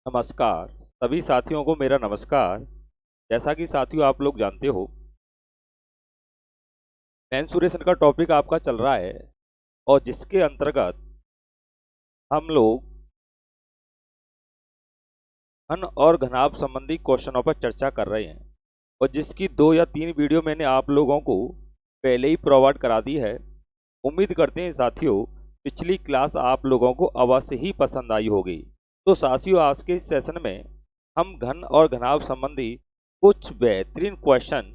नमस्कार। सभी साथियों को मेरा नमस्कार। जैसा कि साथियों आप लोग जानते हो, मेंसुरेशन का टॉपिक आपका चल रहा है और जिसके अंतर्गत हम लोग घन और घनाभ संबंधी क्वेश्चनों पर चर्चा कर रहे हैं और जिसकी 2 या 3 वीडियो मैंने आप लोगों को पहले ही प्रोवाइड करा दी है। उम्मीद करते हैं साथियों पिछली क्लास आप लोगों को अवश्य ही पसंद आई होगी। तो साथियों आज के इस सेशन में हम घन और घनाभ संबंधी कुछ बेहतरीन क्वेश्चन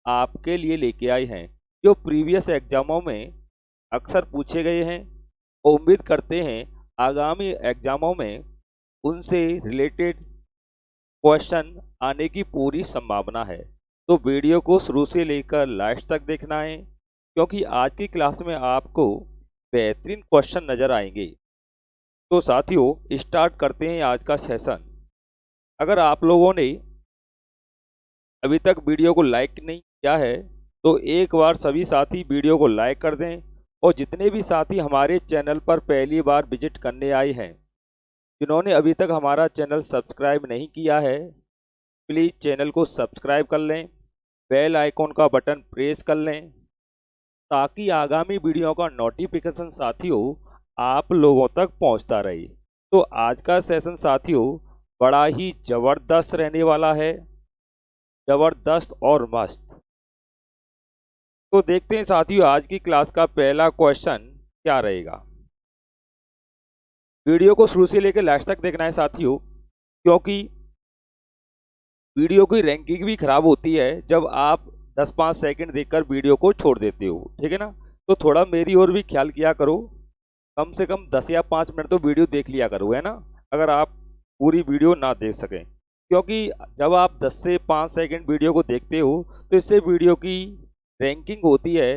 आपके लिए लेके आए हैं जो प्रीवियस एग्जामों में अक्सर पूछे गए हैं और उम्मीद करते हैं आगामी एग्जामों में उनसे रिलेटेड क्वेश्चन आने की पूरी संभावना है। तो वीडियो को शुरू से लेकर लास्ट तक देखना है क्योंकि आज की क्लास में आपको बेहतरीन क्वेश्चन नज़र आएंगे। तो साथियों स्टार्ट करते हैं आज का सेशन। अगर आप लोगों ने अभी तक वीडियो को लाइक नहीं किया है तो एक बार सभी साथी वीडियो को लाइक कर दें और जितने भी साथी हमारे चैनल पर पहली बार विजिट करने आए हैं, जिन्होंने अभी तक हमारा चैनल सब्सक्राइब नहीं किया है, प्लीज़ चैनल को सब्सक्राइब कर लें, बेल आइकॉन का बटन प्रेस कर लें ताकि आगामी वीडियो का नोटिफिकेशन साथियों आप लोगों तक पहुंचता रहे। तो आज का सेशन साथियों बड़ा ही ज़बरदस्त रहने वाला है, ज़बरदस्त और मस्त। तो देखते हैं साथियों आज की क्लास का पहला क्वेश्चन क्या रहेगा। वीडियो को शुरू से लेकर लास्ट तक देखना है साथियों क्योंकि वीडियो की रैंकिंग भी खराब होती है जब आप 10-5 सेकंड देखकर वीडियो को छोड़ देते हो, ठीक है ना। तो थोड़ा मेरी ओर भी ख्याल किया करो, कम से कम 10 या 5 मिनट तो वीडियो देख लिया करो, है ना। अगर आप पूरी वीडियो ना देख सकें, क्योंकि जब आप 10 से 5 सेकंड वीडियो को देखते हो तो इससे वीडियो की रैंकिंग होती है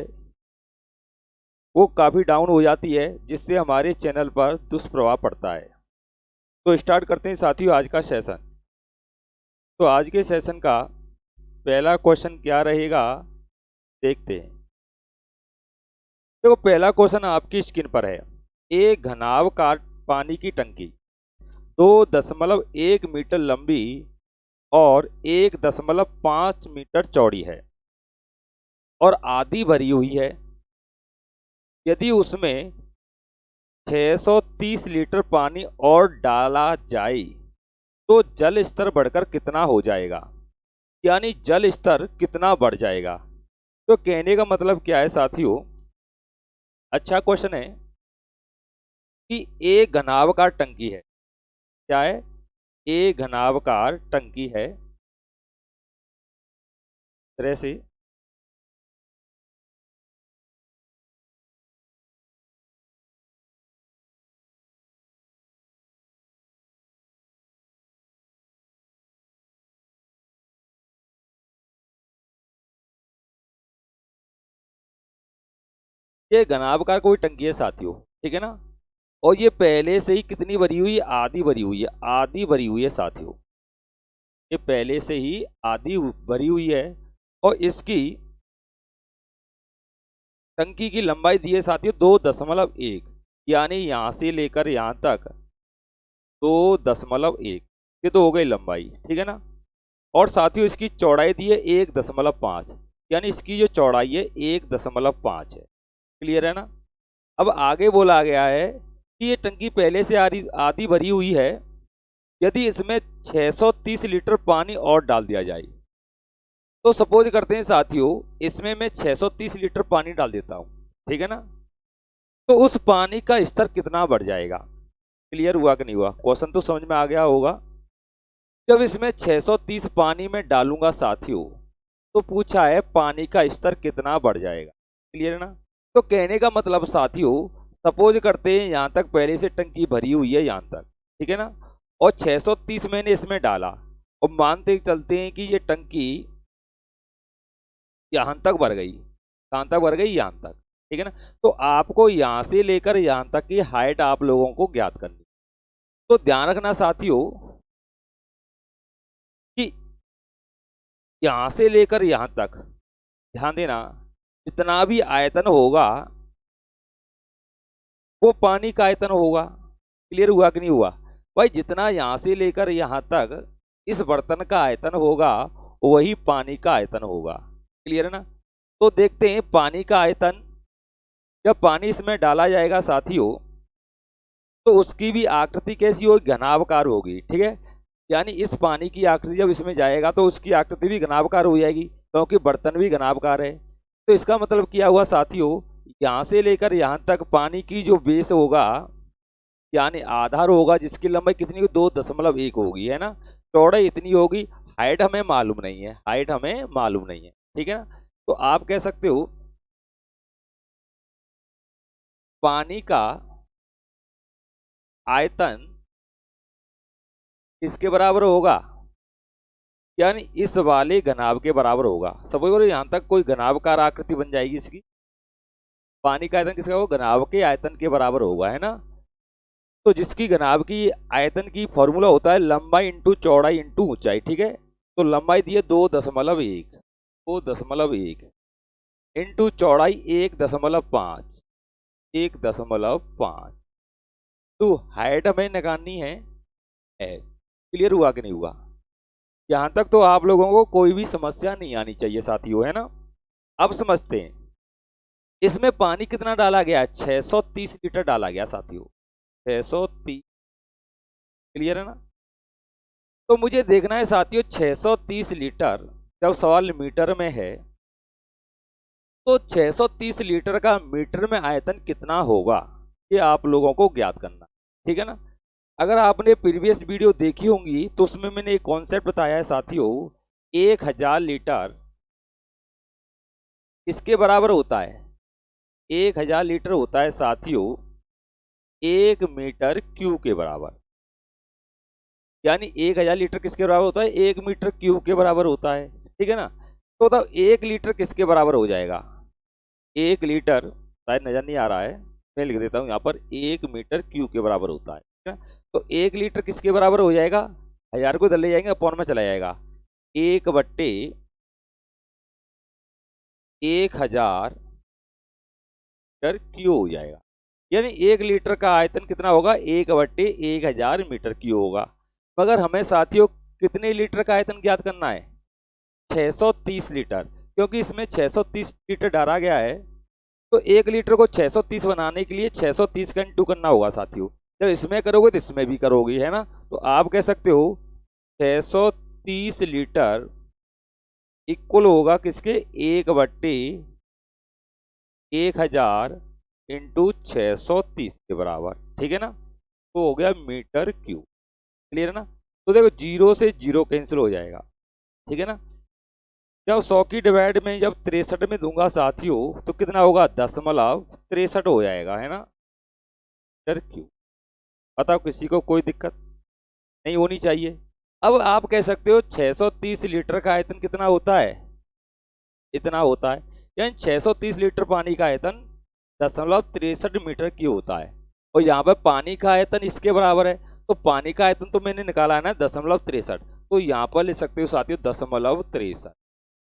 वो काफ़ी डाउन हो जाती है जिससे हमारे चैनल पर दुष्प्रभाव पड़ता है। तो स्टार्ट करते हैं साथियों आज का सेशन। तो आज के सेशन का पहला क्वेश्चन क्या रहेगा देखते हैं। देखो पहला क्वेश्चन आपकी स्क्रीन पर है। एक घनाभकार पानी की टंकी 2.1 मीटर लंबी और 1.5 मीटर चौड़ी है और आधी भरी हुई है। यदि उसमें 630 लीटर पानी और डाला जाए तो जल स्तर बढ़कर कितना हो जाएगा, यानी जल स्तर कितना बढ़ जाएगा। तो कहने का मतलब क्या है साथियों, अच्छा क्वेश्चन है कि एक घनाभकार टंकी है। क्या है? एक घनाभकार टंकी है। तरह से ये घनाभकार कोई टंकी है साथियों, ठीक है ना। और ये पहले से ही कितनी भरी हुई है? आधी भरी हुई है। आधी भरी हुई है साथियों, ये पहले से ही आधी भरी हुई है। और इसकी टंकी की लंबाई दी है साथियों 2.1, यानी यहाँ से लेकर यहाँ तक 2.1, ये तो हो गई लंबाई, ठीक है ना। और साथियों इसकी चौड़ाई दी है 1.5, यानी इसकी जो चौड़ाई है 1.5 है। क्लियर है ना। अब आगे बोला गया है कि ये टंकी पहले से आधी भरी हुई है यदि इसमें 630 लीटर पानी और डाल दिया जाए। तो सपोज करते हैं साथियों इसमें मैं 630 लीटर पानी डाल देता हूँ, ठीक है ना। तो उस पानी का स्तर कितना बढ़ जाएगा। क्लियर हुआ कि नहीं हुआ? क्वेश्चन तो समझ में आ गया होगा। जब इसमें 630 पानी में डालूंगा साथियों तो पूछा है पानी का स्तर कितना बढ़ जाएगा। क्लियर है ना। तो कहने का मतलब साथियों सपोज करते हैं यहाँ तक पहले से टंकी भरी हुई है यहाँ तक, ठीक है ना। और 630 मैंने इसमें डाला और मानते चलते हैं कि ये टंकी यहाँ तक भर गई। कहाँ तक भर गई? यहाँ तक, ठीक है ना। तो आपको यहाँ से लेकर यहाँ तक की हाइट आप लोगों को ज्ञात करनी। तो ध्यान रखना साथियों कि यहाँ से लेकर यहाँ तक ध्यान देना जितना भी आयतन होगा वो पानी का आयतन होगा। क्लियर हुआ कि नहीं हुआ? भाई जितना यहाँ से लेकर यहाँ तक इस बर्तन का आयतन होगा वही पानी का आयतन होगा। क्लियर है ना। तो देखते हैं पानी का आयतन। जब पानी इसमें डाला जाएगा साथियों तो उसकी भी आकृति कैसी होगी, घनाभकार होगी। ठीक है, यानी इस पानी की आकृति जब इसमें जाएगा तो उसकी आकृति भी घनाभकार हो जाएगी, क्योंकि बर्तन भी घनाभकार है। तो इसका मतलब क्या हुआ साथियों, यहाँ से लेकर यहाँ तक पानी की जो बेस होगा यानी आधार होगा, जिसकी लंबाई कितनी 2.1 होगी, है ना। चौड़ाई इतनी होगी, हाइट हमें मालूम नहीं है, हाइट हमें मालूम नहीं है। ठीक है ना। तो आप कह सकते हो पानी का आयतन इसके बराबर होगा, यानी इस वाले घनाभ के बराबर होगा। सपोज करो यहाँ तक कोई घनाभकार आकृति बन जाएगी इसकी, पानी का आयतन किसका होगा, घनाभ के आयतन के बराबर होगा, है ना। तो जिसकी घनाभ की आयतन की फॉर्मूला होता है लंबाई इंटू चौड़ाई इंटू ऊंचाई। ठीक है, तो लंबाई दी है 2.1 इंटू चौड़ाई 1.5 तो हाइट हमें निकालनी है। क्लियर हुआ कि नहीं हुआ। यहाँ तक तो आप लोगों को कोई भी समस्या नहीं आनी चाहिए साथियों, है ना। अब समझते हैं इसमें पानी कितना डाला गया, 630 लीटर डाला गया साथियों, 630। क्लियर है ना। तो मुझे देखना है साथियों 630 लीटर, जब सवाल मीटर में है तो 630 लीटर का मीटर में आयतन कितना होगा, ये आप लोगों को ज्ञात करना। ठीक है ना। अगर आपने प्रीवियस वीडियो देखी होंगी तो उसमें मैंने एक कॉन्सेप्ट बताया है साथियों, 1000 लीटर इसके बराबर होता है, 1000 लीटर होता है साथियों 1 मीटर क्यूब के बराबर। यानी 1000 लीटर किसके बराबर होता है, 1 मीटर क्यूब के बराबर होता है। ठीक है ना। तो बताओ 1 लीटर किसके बराबर हो जाएगा, 1 लीटर शायद नजर नहीं आ रहा है, मैं लिख देता हूँ यहाँ पर, 1 मीटर क्यूब के बराबर होता है। ठीक है। तो 1 लीटर किसके बराबर हो जाएगा, 1000 को इधर ले जाएंगे, अपॉन में चला जाएगा, 1/1000 मीटर क्यूब हो जाएगा। यानी 1 लीटर का आयतन कितना होगा, 1/1000 मीटर क्यूब होगा। मगर हमें साथियों कितने लीटर का आयतन ज्ञात करना है, 630 लीटर, क्योंकि इसमें 630 लीटर डाला गया है। तो 1 लीटर को 630 बनाने के लिए 630 का इंटू करना होगा साथियों। जब इसमें करोगे तो इसमें भी करोगे, है ना। तो आप कह सकते हो 630 लीटर इक्वल होगा किसके, 1/1000 इंटू 630 के बराबर। ठीक है ना। तो हो गया मीटर क्यूब। क्लियर है ना। तो देखो 0 से 0 कैंसिल हो जाएगा। ठीक है ना। जब 100 की डिवाइड में जब 63 में दूंगा साथियों तो कितना होगा, 0.63 हो जाएगा, है ना, मीटर क्यूब। बताओ किसी को कोई दिक्कत नहीं होनी चाहिए। अब आप कह सकते हो 630 लीटर का आयतन कितना होता है, इतना होता है। यानी 630 लीटर पानी का आयतन 0.63 मीटर क्यूब होता है। और यहाँ पर पानी का आयतन इसके बराबर है, तो पानी का आयतन तो मैंने निकाला है ना 0.63, तो यहाँ पर ले सकते हो साथियों 0.63।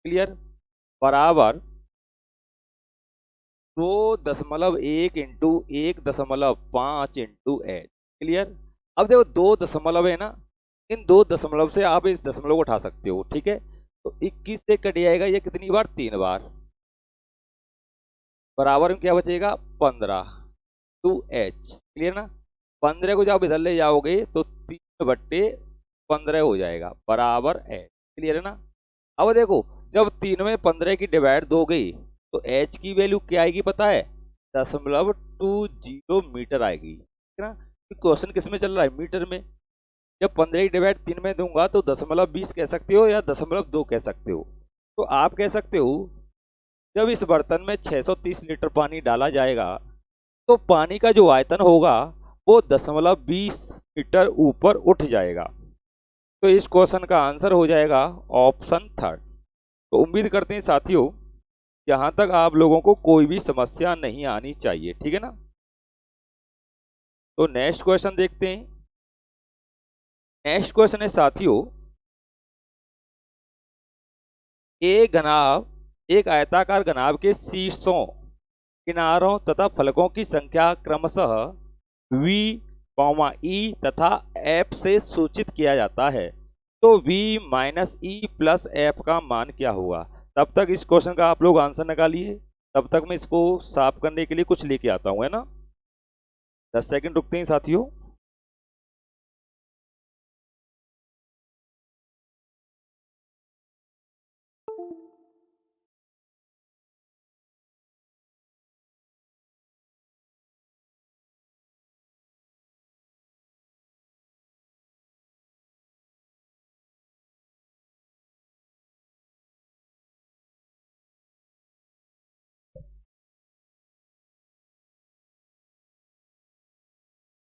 क्लियर। बराबर 2.1 इंटू 1.5 इंटू एच। क्लियर। अब देखो 2 दशमलव है ना, इन 2 दशमलव से आप इस दशमलव को उठा सकते हो। ठीक है। तो 21 से कट जाएगा ये कितनी बार, 3 बार, बराबर में क्या बचेगा 15 टू एच। क्लियर ना। 15 को जब इधर ले जाओगे तो 3/15 हो जाएगा, बराबर एच। क्लियर है ना। अब देखो जब 3 में 15 की डिवाइड दोगे तो एच की वैल्यू क्या आएगी पता है, 0.20 मीटर आएगी। ठीक है ना। क्वेश्चन किस में चल रहा है, मीटर में। जब 15 की डिवाइड 3 में दूंगा तो 0.20 कह सकते हो या 0.2 कह सकते हो। तो आप कह सकते हो जब इस बर्तन में 630 लीटर पानी डाला जाएगा तो पानी का जो आयतन होगा वो 0.20 मीटर ऊपर उठ जाएगा। तो इस क्वेश्चन का आंसर हो जाएगा ऑप्शन 3। तो उम्मीद करते हैं साथियों यहाँ तक आप लोगों को कोई भी समस्या नहीं आनी चाहिए। ठीक है ना। तो नेक्स्ट क्वेश्चन देखते हैं। नेक्स्ट क्वेश्चन है साथियों, एक आयताकार घनाभ के शीर्षों, किनारों तथा फलकों की संख्या क्रमशः v, कॉमा ई तथा एफ से सूचित किया जाता है तो v minus E plus F का मान क्या होगा। तब तक इस क्वेश्चन का आप लोग आंसर निकालिए, तब तक मैं इसको साफ करने के लिए कुछ लेके आता हूँ, है ना। 10 सेकंड रुकते हैं साथियों।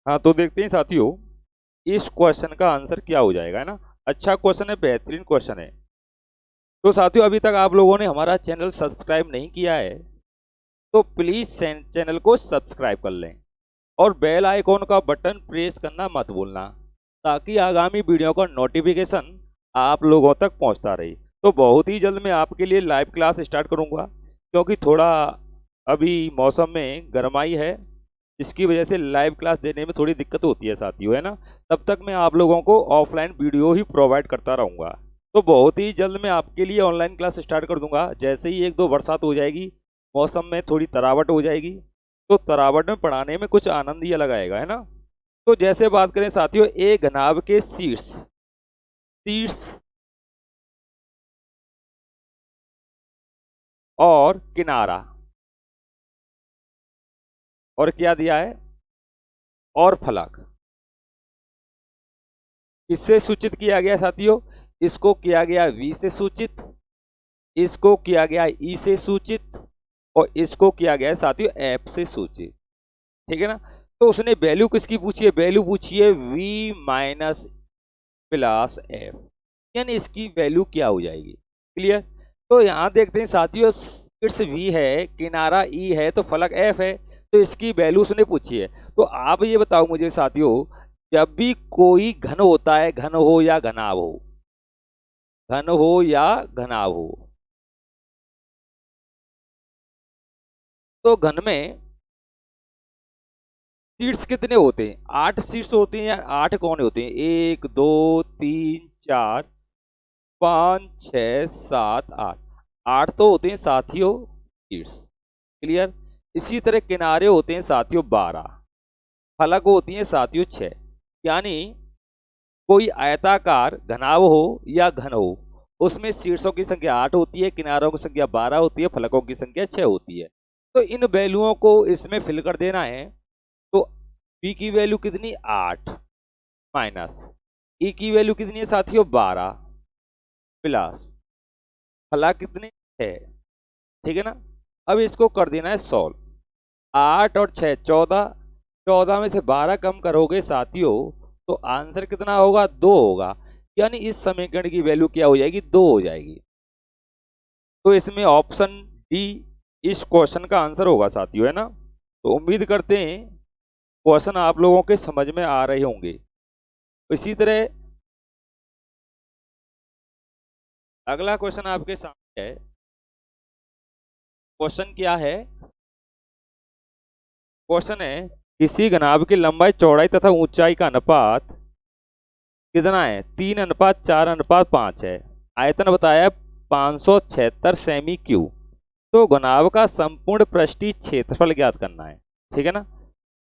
हाँ तो देखते हैं साथियों इस क्वेश्चन का आंसर क्या हो जाएगा, है ना। अच्छा क्वेश्चन है, बेहतरीन क्वेश्चन है। तो साथियों अभी तक आप लोगों ने हमारा चैनल सब्सक्राइब नहीं किया है तो प्लीज़ चैनल को सब्सक्राइब कर लें और बेल आइकॉन का बटन प्रेस करना मत भूलना ताकि आगामी वीडियो का नोटिफिकेशन आप लोगों तक पहुंचता रहे। तो बहुत ही जल्द मैं आपके लिए लाइव क्लास स्टार्ट करूंगा क्योंकि थोड़ा अभी मौसम में गर्माई है, इसकी वजह से लाइव क्लास देने में थोड़ी दिक्कत होती है साथियों, है ना। तब तक मैं आप लोगों को ऑफलाइन वीडियो ही प्रोवाइड करता रहूँगा। तो बहुत ही जल्द मैं आपके लिए ऑनलाइन क्लास स्टार्ट कर दूंगा। जैसे ही 1-2 बरसात हो जाएगी, मौसम में थोड़ी तरावट हो जाएगी तो तरावट में पढ़ाने में कुछ आनंद ही अलग आएगा, है ना। तो जैसे बात करें साथियों एक घनाभ के शीर्ष शीर्ष और किनारा और क्या दिया है और फलक, इससे सूचित किया गया साथियों। इसको किया गया v से सूचित, इसको किया गया e से सूचित और इसको किया गया साथियों f से सूचित, ठीक है ना। तो उसने वैल्यू किसकी पूछी है, वैल्यू पूछी है v माइनस प्लस एफ, यानी इसकी वैल्यू क्या हो जाएगी। क्लियर। तो यहाँ देखते हैं साथियों शीर्ष v है, किनारा e है, तो फलक f है, तो इसकी वैल्यू उसने पूछी है। तो आप ये बताओ मुझे साथियों जब भी कोई घन होता है, घन हो या घनाभ हो, घन हो या घनाभ हो, तो घन में शीर्ष कितने होते हैं, 8 शीर्ष होते हैं या 8 कोने होते हैं, 1 2 3 4 5 6 7 8, 8 तो होते हैं साथियों शीर्ष। क्लियर। इसी तरह किनारे होते हैं साथियों 12, फलक होती हैं साथियों 6। यानी कोई आयताकार घनाभ हो या घन हो उसमें शीर्षों की संख्या 8 होती है, किनारों की संख्या 12 होती है, फलकों की संख्या 6 होती है। तो इन वैल्यूओं को इसमें फिल कर देना है। तो p की वैल्यू कितनी 8 माइनस e की वैल्यू कितनी है साथियों 12 प्लस फलक कितने 6, ठीक है ना। अब इसको कर देना है सॉल्व। 8 और 6 14, 14 में से 12 कम करोगे साथियों तो आंसर कितना होगा 2 होगा, यानी इस समीकरण की वैल्यू क्या हो जाएगी 2 हो जाएगी। तो इसमें ऑप्शन डी इस क्वेश्चन का आंसर होगा साथियों, है ना। तो उम्मीद करते हैं क्वेश्चन आप लोगों के समझ में आ रहे होंगे। तो इसी तरह अगला क्वेश्चन आपके सामने है। क्वेश्चन क्या है, क्वेश्चन है किसी घनाभ की लंबाई चौड़ाई तथा ऊंचाई का अनुपात कितना है, 3:4:5 है। आयतन बताया है 576 सेमी क्यूब। तो घनाभ का संपूर्ण पृष्ठीय क्षेत्रफल ज्ञात करना है, ठीक है ना।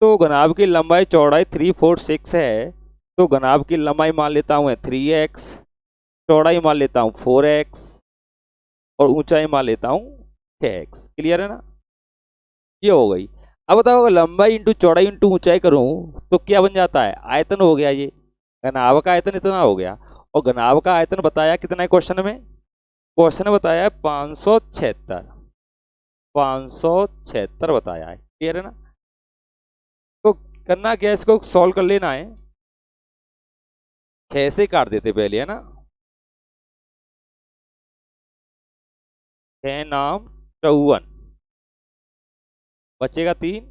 तो घनाभ की लंबाई चौड़ाई 3 4 6 है, तो घनाभ की लंबाई मान लेता हूँ 3x, चौड़ाई मान लेता हूँ 4x और ऊंचाई मान लेता हूँ 6x। क्लियर है ना, ये हो गई। अब बताओ लंबाई इंटू चौड़ाई इंटू ऊंचाई करूँ तो क्या बन जाता है, आयतन हो गया। ये घनाभ का आयतन इतना हो गया और घनाभ का आयतन बताया कितना है क्वेश्चन में, क्वेश्चन बताया है 576 बताया है। क्लियर है ना। तो करना क्या है, इसको सॉल्व कर लेना है। 6 से काट देते पहले, है ना। 6 नाम 54, बचेगा 3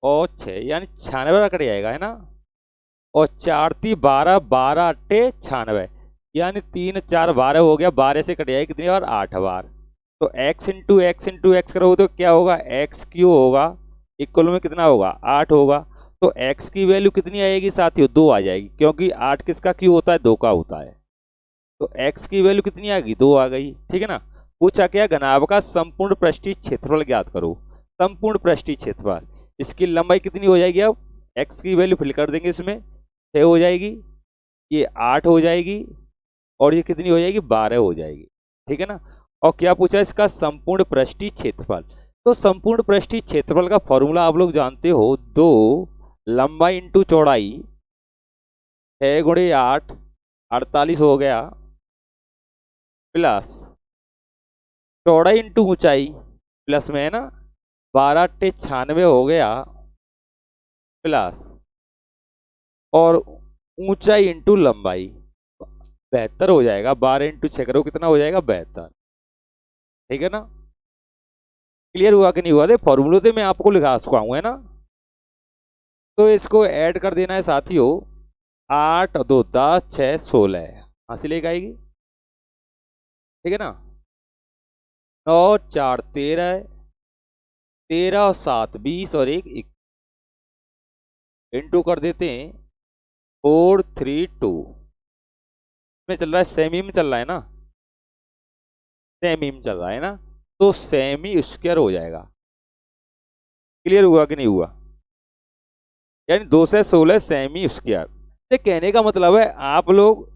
और 6 यानी 96 कट जाएगा, है ना। और 4 3 12, 12 8 96 यानी 3 4 12 हो गया, 12 से कट जाएगी कितनी बार 8 बार। तो x इंटू एक्स करोगे तो क्या होगा x क्यू होगा, इक्वल में कितना होगा 8 होगा। तो x की वैल्यू कितनी आएगी साथियों, 2 आ जाएगी, क्योंकि 8 किसका क्यों होता है, 2 का होता है। तो x की वैल्यू कितनी आ गई, 2 आ गई, ठीक है ना। पूछा क्या, घनाभ का संपूर्ण पृष्ठीय क्षेत्रफल ज्ञात करो। संपूर्ण पृष्ठीय क्षेत्रफल, इसकी लंबाई कितनी हो जाएगी, अब x की वैल्यू फिल कर देंगे, इसमें 6 हो जाएगी, ये 8 हो जाएगी, और ये कितनी हो जाएगी, 12 हो जाएगी, ठीक है ना। और क्या पूछा, इसका संपूर्ण पृष्ठीय क्षेत्रफल। तो संपूर्ण पृष्ठीय क्षेत्रफल का फॉर्मूला आप लोग जानते हो, 2 लंबाई इंटू चौड़ाई, 6 गुणे 8 48 हो गया, प्लस चौड़ाई इंटू ऊंचाई, प्लस में है ना, 12 टे 96 हो गया, प्लस और ऊंचाई इंटू लंबाई 72 हो जाएगा। 12 इंटू 6 करो कितना हो जाएगा, 72, ठीक है ना। क्लियर हुआ कि नहीं हुआ, दे फॉर्मूले से मैं आपको लिखा चुका हूं, है ना। तो इसको ऐड कर देना है साथियों, 8 2 10 6 16 हासिल एक आएगी, ठीक है ना। 9 4 13, 13 और 7 20 और 1 इंटू कर देते हैं 4 3 2 में चल रहा है, सेमी में चल रहा है ना, सेमी में चल रहा है ना, तो सेमी स्क्वायर हो जाएगा। क्लियर हुआ कि नहीं हुआ, यानी 2 से 16 सेमी स्क्वायर। ये कहने का मतलब है, आप लोग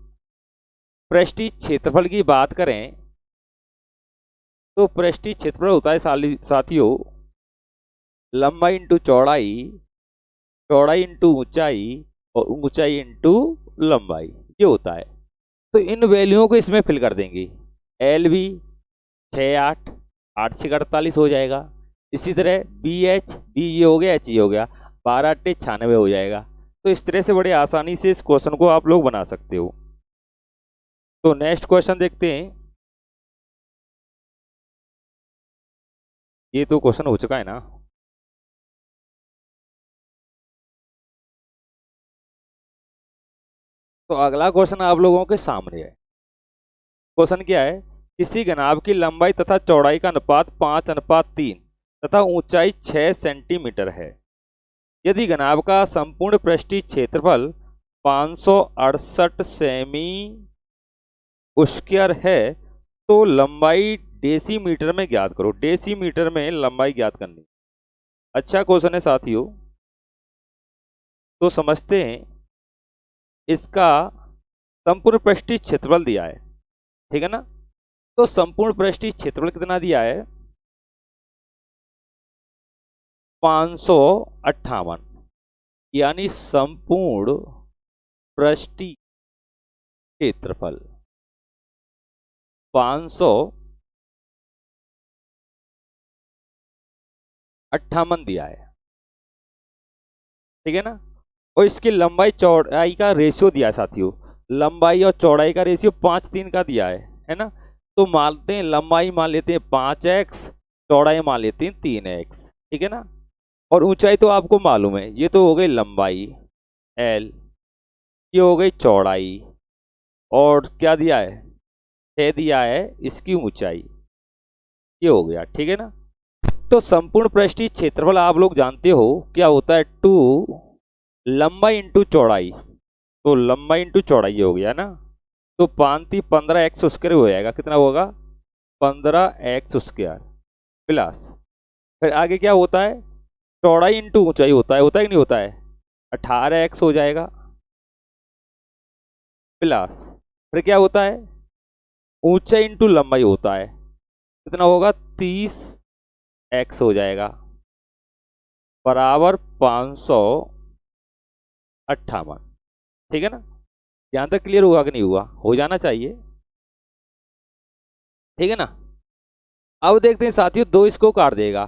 पृष्ठीय क्षेत्रफल की बात करें तो पृष्ठीय क्षेत्रफल होता है साथियों, लंबाई इंटू चौड़ाई, चौड़ाई इंटू ऊंचाई, और ऊंचाई इंटू लंबाई, ये होता है। तो इन वैल्यूओं को इसमें फिल कर देंगे, एल बी 6 8 8 से 48 हो जाएगा। इसी तरह बी एच, बी ये हो गया, एच ये हो गया, 12 8 96 हो जाएगा। तो इस तरह से बड़े आसानी से इस क्वेश्चन को आप लोग बना सकते हो। तो नेक्स्ट क्वेश्चन देखते हैं। ये तो क्वेश्चन हो चुका है ना। तो अगला क्वेश्चन आप लोगों के सामने है। क्वेश्चन क्या है, किसी घनाभ की लंबाई तथा चौड़ाई का अनुपात 5:3 तथा ऊंचाई 6 सेंटीमीटर है। यदि घनाभ का संपूर्ण पृष्ठीय क्षेत्रफल 568 सेमी स्क्वायर है तो लंबाई डेसीमीटर में ज्ञात करो। डेसीमीटर में लंबाई ज्ञात करनी। अच्छा क्वेश्चन है साथियों, तो समझते हैं। इसका संपूर्ण पृष्ठीय क्षेत्रफल दिया है, ठीक है ना। तो संपूर्ण पृष्ठीय क्षेत्रफल कितना दिया है, 558, यानी संपूर्ण पृष्ठीय क्षेत्रफल 558 दिया है, ठीक है ना। और इसकी लंबाई चौड़ाई का रेशियो दिया है साथियों, लंबाई और चौड़ाई का रेशियो 5:3 का दिया है ना। तो मानते हैं लंबाई मान लेते हैं 5x, चौड़ाई मान लेते हैं 3x, ठीक है ना। और ऊंचाई तो आपको मालूम है, ये तो हो गई लंबाई l, ये हो गई चौड़ाई, और क्या दिया है, 6 दिया है इसकी ऊंचाई, ये हो गया, ठीक है ना। तो संपूर्ण पृष्ठीय क्षेत्रफल आप लोग जानते हो क्या होता है, 2 लंबाई इंटू चौड़ाई, तो लंबाई इंटू चौड़ाई हो गया ना। तो 15x स्क्वायर हो जाएगा, कितना होगा, 15x स्क्वायर, प्लस फिर आगे क्या होता है, चौड़ाई इंटू ऊंचाई होता है कि नहीं होता है, 18x हो जाएगा, प्लस फिर क्या होता है, ऊंचाई इंटू लंबाई होता है, कितना होगा, 30x हो जाएगा, बराबर 558, ठीक है ना। यहां तक क्लियर हुआ कि नहीं हुआ, हो जाना चाहिए, ठीक है ना। अब देखते हैं साथियों, 2 इसको काट देगा,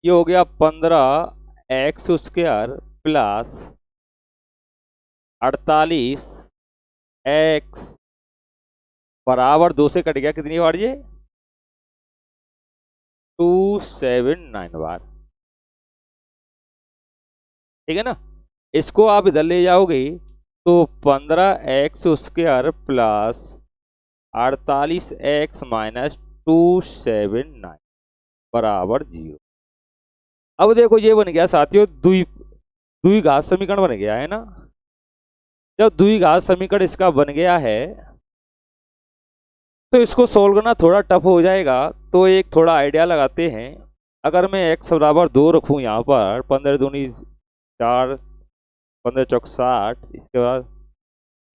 ये हो गया 15x स्क्वायर प्लस 48x बराबर 2 से कट गया, कितनी बार ये, 279 बार, ठीक है ना। इसको आप इधर ले जाओगे तो 15x square plus 48x minus 279 बराबर 0। अब देखो ये बन गया साथियों द्विघात समीकरण बन गया है ना। जब द्विघात समीकरण इसका बन गया है तो इसको सोल्व करना थोड़ा टफ हो जाएगा। तो एक थोड़ा आइडिया लगाते हैं। अगर मैं x बराबर 2 रखूँ यहाँ पर, 15 दूनी 4, 15 चौक 60, इसके बाद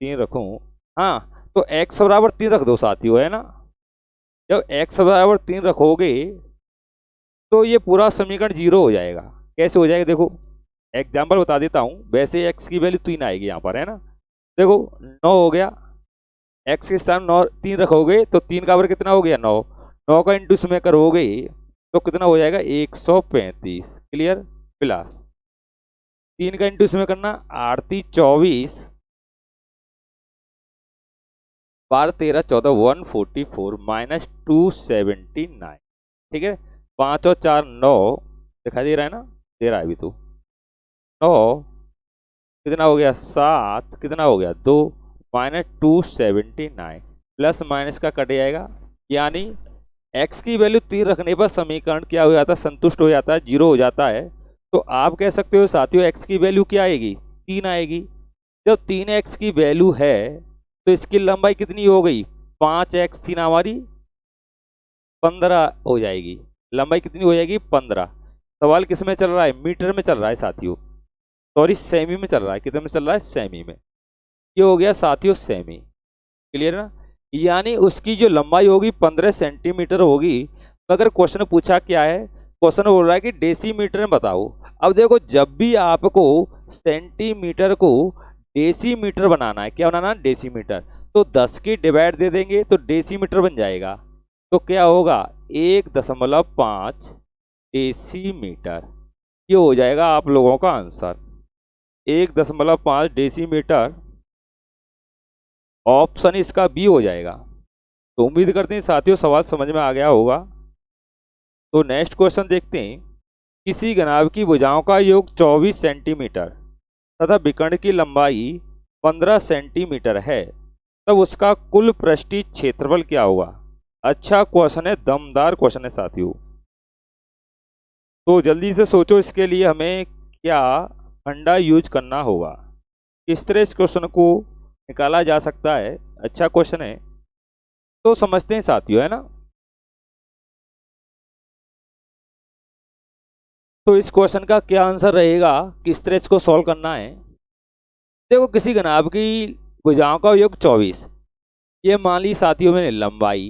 3 रखूँ। हाँ, तो x बराबर 3 रख दो साथियों, है ना। जब x बराबर 3 रखोगे तो ये पूरा समीकरण 0 हो जाएगा। कैसे हो जाएगा देखो, एग्जाम्पल बता देता हूँ। वैसे x की वैल्यू 3 आएगी यहाँ पर, है ना। देखो 9 हो गया, x के स्थान 9 3 रखोगे तो 3 का वर्ग कितना हो गया 9, 9 का इंटू इसमें करोगे तो कितना हो जाएगा 135। क्लियर। प्लस 3 का इंटू इसमें करना 8 3 24, 12 13 14 144 माइनस 279। ठीक है, 5 और 4 9, दिखाई दे रहा है ना, दे रहा है अभी तो। 9 कितना हो गया 7, कितना हो गया 2, माइनस 279। प्लस माइनस का कट जाएगा, यानी x की वैल्यू 3 रखने पर समीकरण क्या हो जाता है, संतुष्ट हो जाता है, 0 हो जाता है। तो आप कह सकते हो साथियों x की वैल्यू क्या आएगी, 3 आएगी। जब 3x की वैल्यू है तो इसकी लंबाई कितनी हो गई, 5x थी ना हमारी, 15 हो जाएगी। लंबाई कितनी हो जाएगी 15। सवाल किस में चल रहा है, मीटर में चल रहा है साथियों, सॉरी सेमी में चल रहा है। कितने में चल रहा है, सेमी में। ये हो गया साथियों सेमी। क्लियर ना, यानी उसकी जो लंबाई होगी 15 सेंटीमीटर होगी। अगर क्वेश्चन पूछा क्या है, क्वेश्चन बोल रहा है कि डेसीमीटर में बताओ। अब देखो जब भी आपको सेंटीमीटर को डेसीमीटर बनाना है, क्या बनाना है, डेसीमीटर, तो 10 की डिवाइड दे देंगे तो डेसीमीटर बन जाएगा। तो क्या होगा 1.5 डेसीमीटर। ये हो जाएगा आप लोगों का आंसर, 1.5 डेसीमीटर। ऑप्शन इसका बी हो जाएगा। तो उम्मीद करते हैं साथियों सवाल समझ में आ गया होगा। तो नेक्स्ट क्वेश्चन देखते हैं। किसी घनाभ की भुजाओं का योग 24 सेंटीमीटर तथा विकर्ण की लंबाई 15 सेंटीमीटर है, तब उसका कुल पृष्ठीय क्षेत्रफल क्या होगा। अच्छा क्वेश्चन है, दमदार क्वेश्चन है साथियों। तो जल्दी से सोचो, इसके लिए हमें क्या फंडा यूज करना होगा, किस तरह इस क्वेश्चन को निकाला जा सकता है। अच्छा क्वेश्चन है, तो समझते हैं साथियों, है ना। तो इस क्वेश्चन का क्या आंसर रहेगा, किस तरह इसको सॉल्व करना है। देखो किसी घनाभ की भुजाओं का योग 24, ये मान ली साथियों मैंने लंबाई,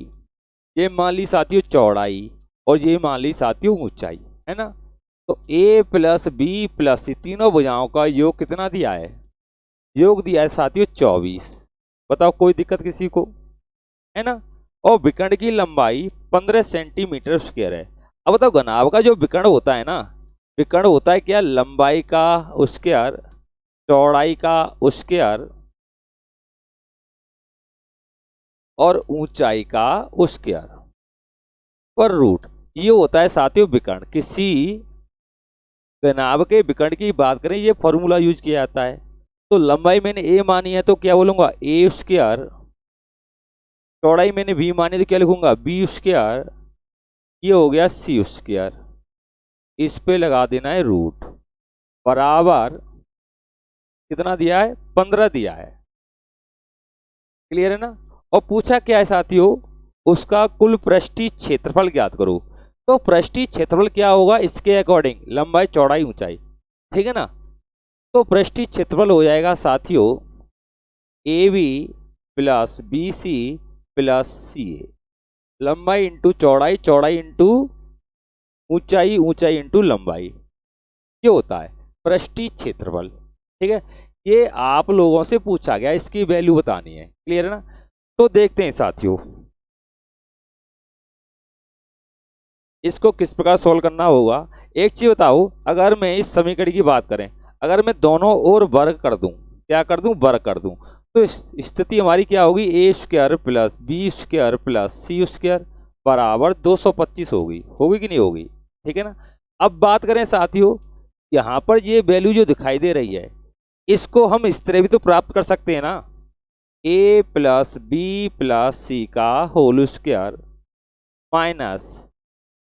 ये मान ली साथियों चौड़ाई, और ये मान ली साथियों ऊंचाई, है ना। तो a प्लस बी प्लस सी तीनों भुजाओं का योग कितना दिया है, योग दिया है साथियों 24। बताओ कोई दिक्कत किसी को, है ना। और विकर्ण की लंबाई 15 सेंटीमीटर स्क्वायर है। अब बताओ घनाभ का जो विकर्ण होता है ना, विकर्ण होता है क्या, लंबाई का स्क्वायर, चौड़ाई का स्क्वायर और ऊंचाई का स्क्वायर पर रूट। ये होता है साथियों विकर्ण। किसी घनाभ के विकर्ण की बात करें, ये फॉर्मूला यूज किया जाता है। तो लंबाई मैंने a मानी है तो क्या बोलूंगा a स्क्वायर, चौड़ाई मैंने b मानी तो क्या लिखूंगा b स्क्वायर, ये हो गया c स्क्वायर। इस पे लगा देना है रूट, बराबर कितना दिया है 15 दिया है। क्लियर है ना। और पूछा क्या है साथियों, उसका कुल पृष्ठीय क्षेत्रफल ज्ञात करो। तो पृष्ठीय क्षेत्रफल क्या होगा, इसके अकॉर्डिंग लंबाई चौड़ाई ऊंचाई, ठीक है ना। तो पृष्ठीय क्षेत्रफल हो जाएगा साथियों A B plus B C plus C A, लंबाई इंटू चौड़ाई, चौड़ाई इंटू ऊंचाई, ऊंचाई इंटू लंबाई। ये होता है पृष्ठीय क्षेत्रफल। ठीक है, ये आप लोगों से पूछा गया, इसकी वैल्यू बतानी है। क्लियर है ना। तो देखते हैं साथियों इसको किस प्रकार सोल्व करना होगा। एक चीज बताओ, अगर मैं इस समीकरण की बात करें, अगर मैं दोनों ओर वर्ग कर दूं, क्या कर दूं, वर्ग कर दूं, तो स्थिति हमारी क्या होगी, A square plus B square plus C square बराबर 225 होगी। होगी कि नहीं होगी, ठीक है ना। अब बात करें साथियों, यहाँ पर ये वैल्यू जो दिखाई दे रही है, इसको हम इस तरह भी तो प्राप्त कर सकते हैं ना, A plus B plus C का whole square minus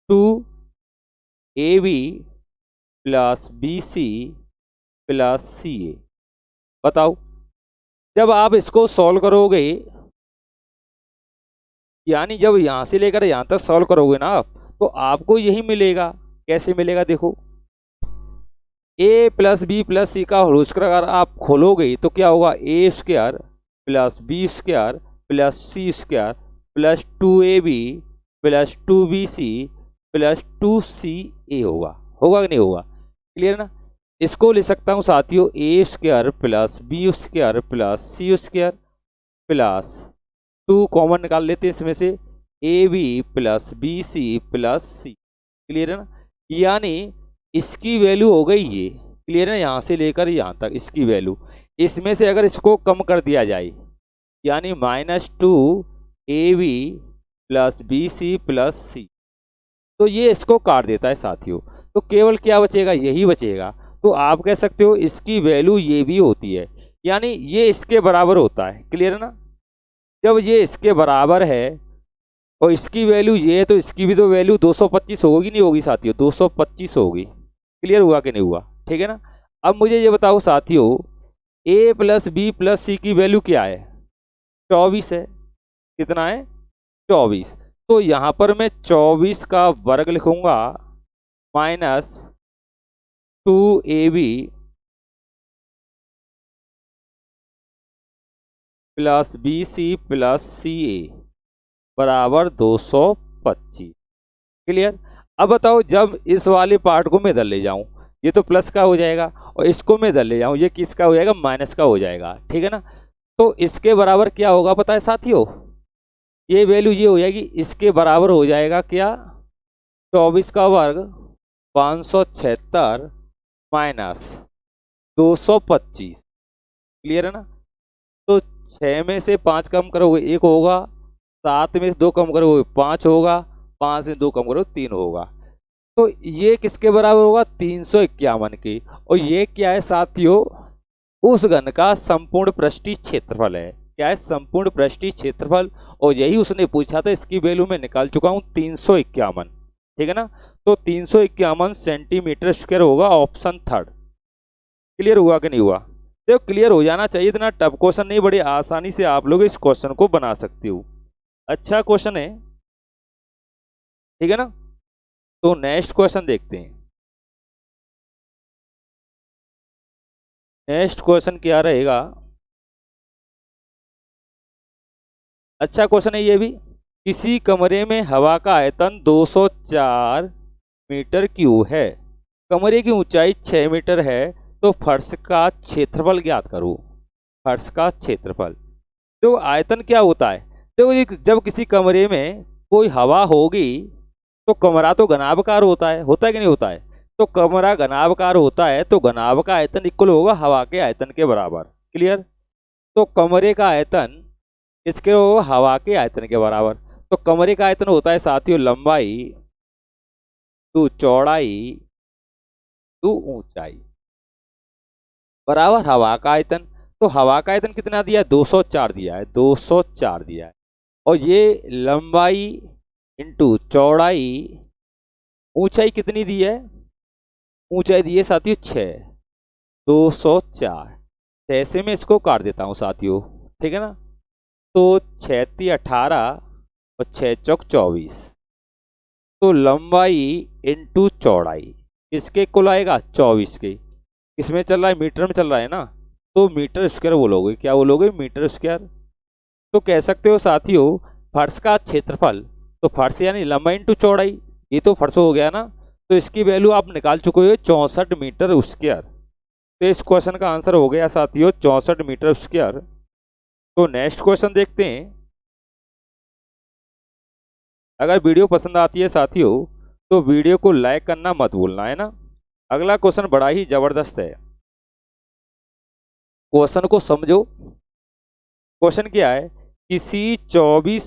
2 A B plus B C plus C A. बताओ, जब आप इसको सॉल्व करोगे, यानी जब यहाँ से लेकर यहाँ तक सॉल्व करोगे ना आप, तो आपको यही मिलेगा। कैसे मिलेगा देखो, A plus B plus C का होल स्क्वायर अगर आप खोलोगे तो क्या होगा, A square plus B square plus C square plus 2ab plus 2bc plus 2ca होगा। होगा कि नहीं होगा? क्लियर ना? इसको ले सकता हूँ साथियों, A square plus B square plus C square plus 2 common निकाल लेते हैं इसमें से, A B plus B C plus C. Clear है ना? यानी इसकी वैल्यू हो गई ये। क्लियर है? यहाँ से लेकर यहाँ तक इसकी वैल्यू, इसमें से अगर इसको कम कर दिया जाए, यानी -2ab plus B C plus C, तो ये इसको काट देता है साथियों। तो केवल क्या बचेगा, यही बचेगा। तो आप कह सकते हो इसकी वैल्यू ये भी होती है, यानी ये इसके बराबर होता है। क्लियर है ना? जब ये इसके बराबर है और इसकी वैल्यू ये है, तो इसकी भी तो वैल्यू 225 होगी, नहीं होगी साथियों? 225 होगी। क्लियर हुआ कि नहीं हुआ? ठीक है ना? अब मुझे ये बताओ साथियों, a प्लस बी प्लस सी की वैल्यू क्या है? 24 है। कितना है? 24। तो यहाँ पर मैं 24 का वर्ग लिखूंगा -2ab plus B C plus C A बराबर 225। क्लियर? अब बताओ, जब इस वाले पार्ट को मैं इधर ले जाऊं, ये तो प्लस का हो जाएगा, और इसको मैं इधर ले जाऊं, ये किसका हो जाएगा? माइनस का हो जाएगा। ठीक है ना? तो इसके बराबर क्या होगा पता है साथियों? ये वैल्यू ये हो जाएगी, इसके बराबर हो जाएगा क्या? 24 का वर्ग 576 माइनस 225। क्लियर है ना? तो 6 में से 5 कम करोगे 1 होगा, 7 में से 2 कम करोगे 5 होगा, 5 में 2 कम करोगे 3 होगा। तो ये किसके बराबर होगा? 351 के। और ये क्या है साथियों? उस घन का संपूर्ण पृष्ठीय क्षेत्रफल है। क्या है? संपूर्ण पृष्ठीय क्षेत्रफल। और यही उसने पूछा था, इसकी वैल्यू मैं निकाल चुका हूँ 351। ठीक है ना? तो 351 सेंटीमीटर स्क्वायर होगा, ऑप्शन थर्ड। क्लियर हुआ कि नहीं हुआ? देखो, क्लियर हो जाना चाहिए, इतना टफ क्वेश्चन नहीं, बड़ी आसानी से आप लोग इस क्वेश्चन को बना सकते हो। अच्छा क्वेश्चन है। ठीक है ना? तो नेक्स्ट क्वेश्चन देखते हैं। नेक्स्ट क्वेश्चन क्या रहेगा? अच्छा क्वेश्चन है ये भी। किसी कमरे में हवा का आयतन 204 मीटर क्यूब है, कमरे की ऊंचाई 6 मीटर है, तो फर्श का क्षेत्रफल ज्ञात करो। फर्श का क्षेत्रफल। तो आयतन क्या होता है? देखो, जब किसी कमरे में कोई हवा होगी, तो कमरा तो घनाभकार होता है कि नहीं होता है? तो कमरा घनाभकार होता है, तो घनाभ का आयतन इक्वल होगा हवा के आयतन के बराबर। क्लियर? तो कमरे का आयतन इसके होगा हवा के आयतन के बराबर। तो कमरे का आयतन होता है साथियों लंबाई टू चौड़ाई टू ऊंचाई बराबर हवा का आयतन। तो हवा का आयतन कितना दिया है? 204 दिया है। 204 दिया है। और ये लंबाई इंटू चौड़ाई, ऊंचाई कितनी दी है? ऊंचाई दी है साथियों 6। 204 6 से मैं इसको काट देता हूँ साथियों। ठीक है ना? तो 6 × 18 और 6 × 24। तो लंबाई इंटू चौड़ाई इसके कुल आएगा 24 के। इसमें चल रहा है, मीटर में चल रहा है ना, तो मीटर स्क्वायर बोलोगे। क्या बोलोगे? Metre square. तो कह सकते हो साथियों फर्श का क्षेत्रफल, तो फर्श यानी लंबाई इंटू चौड़ाई, ये तो फर्श हो गया ना, तो इसकी वैल्यू आप निकाल चुके हो 64 मीटर स्क्वायर। तो इस क्वेश्चन का आंसर हो गया साथियों 64 मीटर स्क्वायर। तो नेक्स्ट क्वेश्चन देखते हैं। अगर वीडियो पसंद आती है साथियों, तो वीडियो को लाइक करना मत भूलना, है ना। अगला क्वेश्चन बड़ा ही जबरदस्त है, क्वेश्चन को समझो। क्वेश्चन क्या है? किसी 24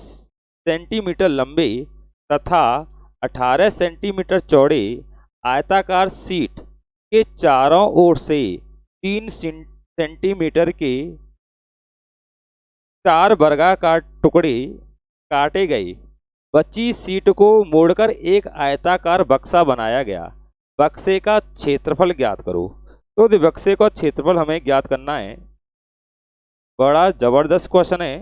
सेंटीमीटर लंबे तथा 18 सेंटीमीटर चौड़े आयताकार सीट के चारों ओर से 3 सेंटीमीटर के 4 वर्गाकार टुकड़े काटे गए। बची सीट को मोड़कर एक आयताकार बक्सा बनाया गया। बक्से का क्षेत्रफल ज्ञात करो। तो द्विबक्से का क्षेत्रफल हमें ज्ञात करना है। बड़ा जबरदस्त क्वेश्चन है।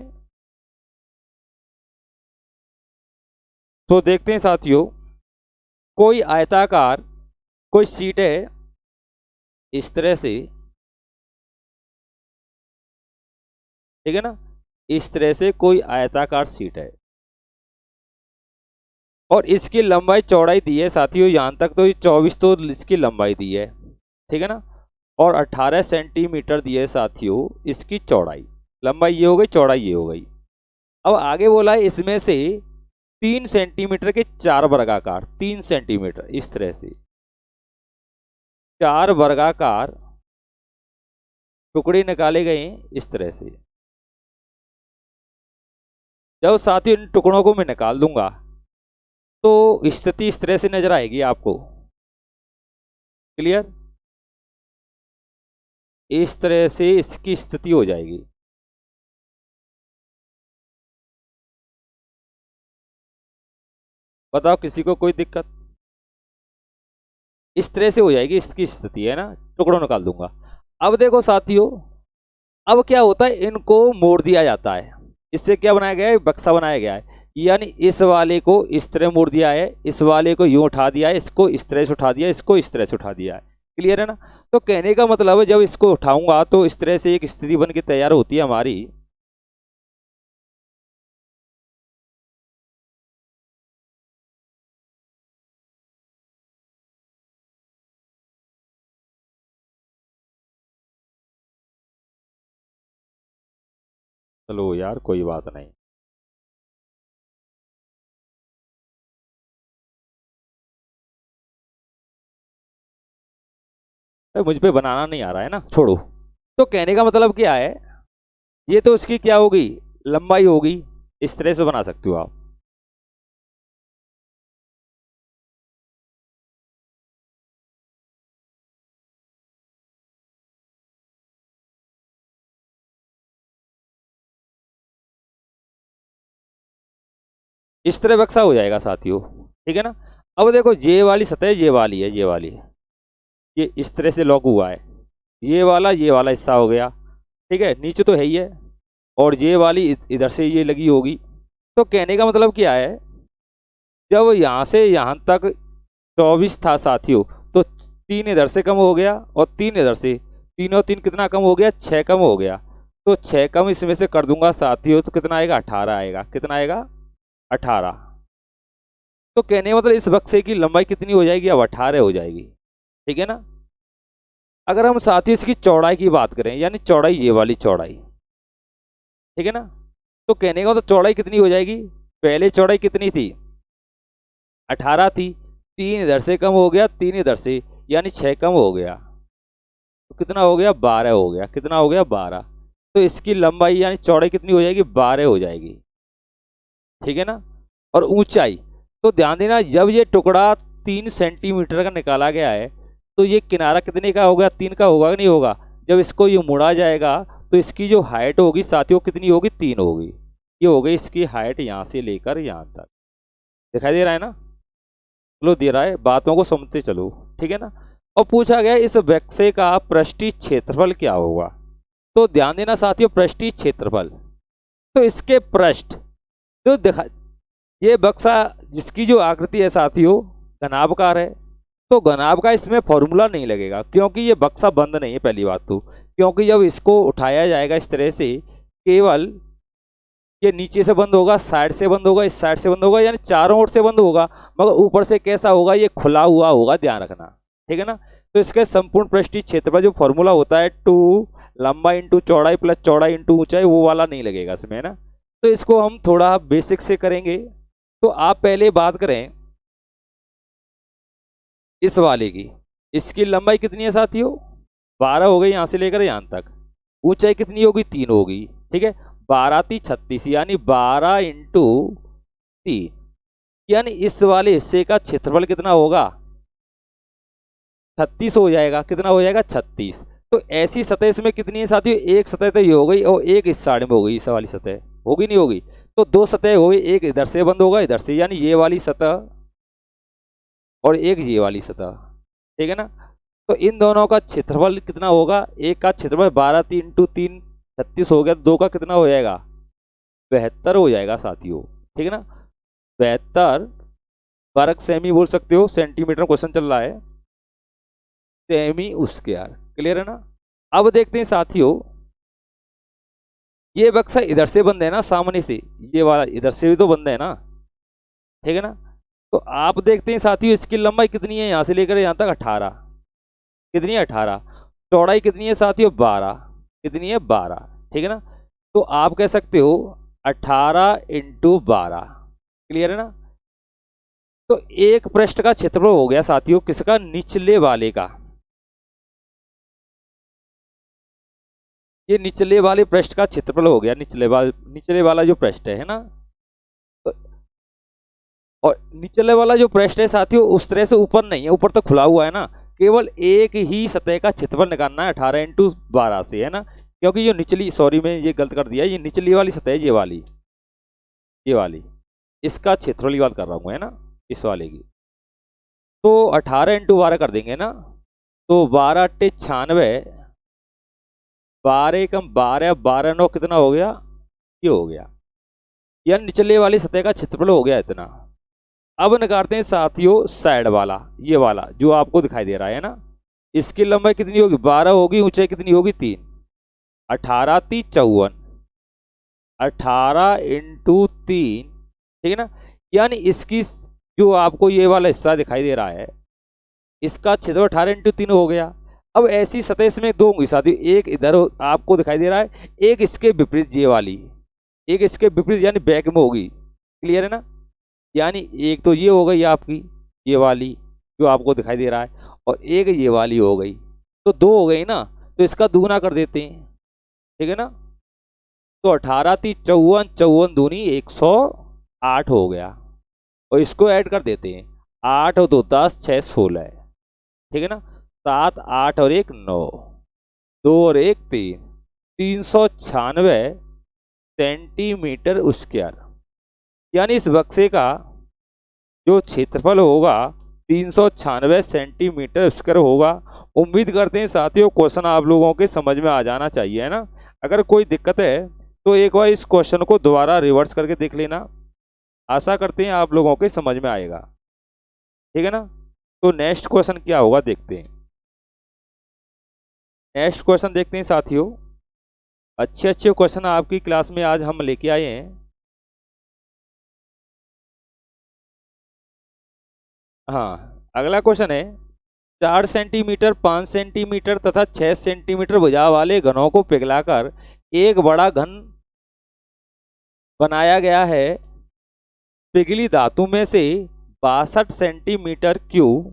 तो देखते हैं साथियों, कोई आयताकार कोई शीट है इस तरह से, ठीक है ना, इस तरह से कोई आयताकार शीट है और इसकी लंबाई चौड़ाई दी है साथियों यहां तक, तो ये 24 तो इसकी लंबाई दी है, ठीक है ना, और 18 सेंटीमीटर दी है साथियों इसकी चौड़ाई। लंबाई ये हो गई, चौड़ाई ये हो गई। अब आगे बोला है इसमें से 3 सेंटीमीटर के 4 वर्गाकार, 3 सेंटीमीटर इस तरह से 4 वर्गाकार टुकड़े निकाले गए इस तरह से। जब साथियों इन टुकड़ों को मैं निकाल दूंगा तो स्थिति इस तरह से नजर आएगी आपको। क्लियर? इस तरह से इसकी स्थिति हो जाएगी। बताओ किसी को कोई दिक्कत? इस तरह से हो जाएगी इसकी स्थिति, है ना, टुकड़ों निकाल दूंगा। अब देखो साथियों, अब क्या होता है, इनको मोड़ दिया जाता है। इससे क्या बनाया गया है, बक्सा बनाया गया है। यानी इस वाले को इस तरह मोड़ दिया है, इस वाले को यूं उठा दिया है, इसको इस तरह से उठा दिया, इसको इस तरह से उठा दिया है। क्लियर है ना? तो कहने का मतलब है जब इसको उठाऊंगा तो इस तरह से एक स्थिति बन के तैयार होती है हमारी। चलो यार कोई बात नहीं। मुझ पे बनाना नहीं आ रहा है ना, छोड़ो। तो कहने का मतलब क्या है, ये तो उसकी क्या होगी, लंबाई होगी। इस तरह से बना सकते हो आप। इस तरह बक्सा हो जाएगा साथियों, ठीक है ना। अब देखो ये वाली सतह ये वाली है, ये वाली है, ये इस तरह से लॉक हुआ है। ये वाला हिस्सा हो गया, ठीक है, नीचे तो है ही है, और ये वाली इधर से ये लगी होगी। तो कहने का मतलब क्या है, जब यहाँ से यहाँ तक 24 था साथियों, तो 3 इधर से कम हो गया और 3 इधर से, 3 और 3 कितना कम हो गया, 6 कम हो गया। तो 6 कम इसमें से कर दूंगा साथियों, तो कितना आएगा, 18 आएगा। कितना आएगा, 18। तो कहने का मतलब इस बक्से की लंबाई कितनी हो जाएगी, अब 18 हो जाएगी, ठीक है ना। अगर हम साथियों इसकी चौड़ाई की बात करें, यानी चौड़ाई, ये वाली चौड़ाई, ठीक है ना, तो कहने का मतलब चौड़ाई कितनी हो जाएगी, पहले चौड़ाई कितनी थी, 18 थी, 3 इधर से कम हो गया, 3 इधर से, यानी 6 कम हो गया, तो कितना हो गया, 12 हो गया। कितना हो गया, 12। तो इसकी लंबाई यानी चौड़ाई कितनी हो जाएगी, 12 हो जाएगी, ठीक है ना। और ऊंचाई, तो ध्यान देना जब ये टुकड़ा 3 सेंटीमीटर का निकाला गया है, तो ये किनारा कितने का होगा, 3 का होगा कि नहीं होगा। जब इसको ये मुड़ा जाएगा तो इसकी जो हाइट होगी साथियों कितनी होगी, 3 होगी। ये हो गई इसकी हाइट यहाँ से लेकर यहाँ तक। दिखाई दे रहा है ना, चलो दे रहा है, बातों को समझते चलो, ठीक है ना। और पूछा गया इस बक्से का पृष्ठीय क्षेत्रफल क्या होगा। तो ध्यान देना साथियों, पृष्ठीय क्षेत्रफल, तो इसके पृष्ठ जो दिखा, ये बक्सा जिसकी जो आकृति है साथियों घनाभकार है, तो घनाभ का इसमें फॉर्मूला नहीं लगेगा क्योंकि ये बक्सा बंद नहीं है, पहली बात तो। क्योंकि जब इसको उठाया जाएगा इस तरह से, केवल ये नीचे से बंद होगा, साइड से बंद होगा, इस साइड से बंद होगा, यानी चारों ओर से बंद होगा, मगर ऊपर से कैसा होगा, ये खुला हुआ होगा, ध्यान रखना, ठीक है ना। तो इसके संपूर्ण पृष्ठीय क्षेत्रफल जो फॉर्मूला होता है 2 लंबाई इंटू चौड़ाई प्लस चौड़ाई इंटू ऊंचाई, वो वाला नहीं लगेगा इसमें, है ना। तो इसको हम थोड़ा बेसिक से करेंगे। तो आप पहले बात करें इस वाले की, इसकी लंबाई कितनी है साथियों, 12 हो गई यहाँ से लेकर यहाँ तक। ऊंचाई कितनी होगी, 3 होगी, ठीक है। 12 3 36, यानी 12 इंटू 3, यानी इस वाले हिस्से का क्षेत्रफल कितना होगा, 36 हो जाएगा। कितना हो जाएगा, 36। तो ऐसी सतह इसमें कितनी है साथियों, एक सतह तो ये हो गई और एक इस साइड में हो गई, इस वाली सतह होगी नहीं होगी। तो 2 सतह हो गई, एक इधर से बंद होगा इधर से, यानी ये वाली सतह और एक ये वाली सतह, ठीक है ना। तो इन दोनों का क्षेत्रफल कितना होगा? एक का क्षेत्रफल 12 3 × 3 36 हो गया, दो का कितना हो जाएगा? 72 हो जाएगा साथियों, ठीक है ना। 72 वर्ग सेमी बोल सकते हो, सेंटीमीटर क्वेश्चन चल रहा है, सेमी स्क्वायर। क्लियर है ना। अब देखते हैं साथियों, ये बक्सा इधर से बंद है ना, सामने से, ये वाला इधर से भी तो बंद है ना, ठीक है ना। तो आप देखते हैं साथियों, इसकी लंबाई कितनी है यहां से लेकर यहां तक? 18। कितनी है? 18। चौड़ाई कितनी है साथियों? 12। कितनी है? 12, ठीक है ना। तो आप कह सकते हो 18 × 12। क्लियर है ना। तो एक पृष्ठ का क्षेत्रफल हो गया साथियों किसका? निचले वाले का। ये निचले वाले पृष्ठ का क्षेत्रफल हो गया, निचले वाला जो पृष्ठ है ना। तो और निचले वाला जो पृष्ठ है साथियों उस तरह से ऊपर नहीं है, ऊपर तो खुला हुआ है ना, केवल एक ही सतह का क्षेत्रफल निकालना है 18 × 12 से, है ना। क्योंकि जो निचली, सॉरी मैं ये गलत कर दिया, ये निचली वाली सतह है, ये वाली इसका क्षेत्रफल की बात कर रहा हूँ, है ना, इस वाले की। तो 18 × 12 कर देंगे ना, तो 12 × 8 = 96, 12 × 12, 12 × 9 कितना हो गया? ये हो गया, यह निचले वाली सतह का क्षेत्रफल हो गया इतना। अब निकालते हैं साथियों साइड वाला, ये वाला जो आपको दिखाई दे रहा है ना। इसकी लंबाई कितनी होगी? 12 होगी, ऊंचाई कितनी होगी? 3। 18 × 3 = 54, 18 × 3, ठीक है ना। यानी इसकी जो आपको ये वाला हिस्सा दिखाई दे रहा है, इसका क्षेत्रफल 18 × 3 हो गया। अब ऐसी सतह इसमें दो होंगी साथियों, एक इधर आपको दिखाई दे रहा है, एक इसके विपरीत ये वाली, एक इसके विपरीत यानी बैक में होगी। क्लियर है ना। यानी एक तो ये हो गई आपकी ये वाली जो आपको दिखाई दे रहा है, और एक ये वाली हो गई, तो दो हो गई ना। तो इसका दुगुना कर देते हैं, ठीक है ना। तो 18 × 3 = 54, 54 दूनी 108 हो गया, और इसको ऐड कर देते हैं, 8 और 2 10, 6 16, ठीक है ना। 7 8 और 1 9, 2 और 1 3, 396 सेंटीमीटर स्क्वायर। यानी इस बक्से का जो क्षेत्रफल होगा 396 सेंटीमीटर स्क्वायर होगा। उम्मीद करते हैं साथियों क्वेश्चन आप लोगों के समझ में आ जाना चाहिए, है ना। अगर कोई दिक्कत है तो एक बार इस क्वेश्चन को दोबारा रिवर्स करके देख लेना, आशा करते हैं आप लोगों के समझ में आएगा, ठीक है ना। तो नेक्स्ट क्वेश्चन क्या होगा देखते हैं। नेक्स्ट क्वेश्चन देखते हैं साथियों, अच्छे अच्छे क्वेश्चन आपकी क्लास में आज हम लेके आए हैं। हाँ, अगला क्वेश्चन है, 4 सेंटीमीटर, 5 सेंटीमीटर तथा 6 सेंटीमीटर भुजा वाले घनों को पिघलाकर एक बड़ा घन बनाया गया है। पिघली धातु में से 62 सेंटीमीटर क्यूब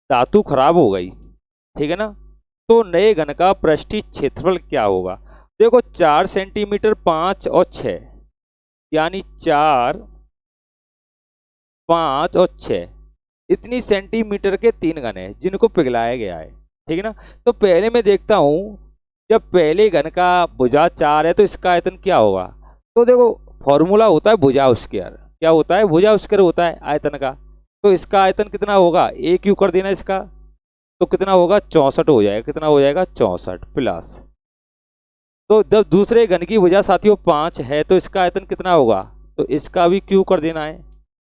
धातु खराब हो गई, ठीक है ना। तो नए घन का पृष्ठीय क्षेत्रफल क्या होगा? देखो 4 सेंटीमीटर, 5 और 6, यानी 4 5 और 6, इतनी सेंटीमीटर के 3 घन है जिनको पिघलाया गया है, ठीक है ना। तो पहले मैं देखता हूं, जब पहले घन का भुजा 4 है तो इसका आयतन क्या होगा? तो देखो फॉर्मूला होता है भुजा स्क्वायर, क्या होता है? भुजा स्क्वायर होता है आयतन का। तो इसका आयतन कितना होगा? a क्यू कर देना इसका, तो कितना होगा? 64 हो जाएगा। कितना हो जाएगा? 64 प्लस। तो जब दूसरे घन की भुजा साथियों 5 है तो इसका आयतन कितना होगा? तो इसका भी क्यू कर देना है,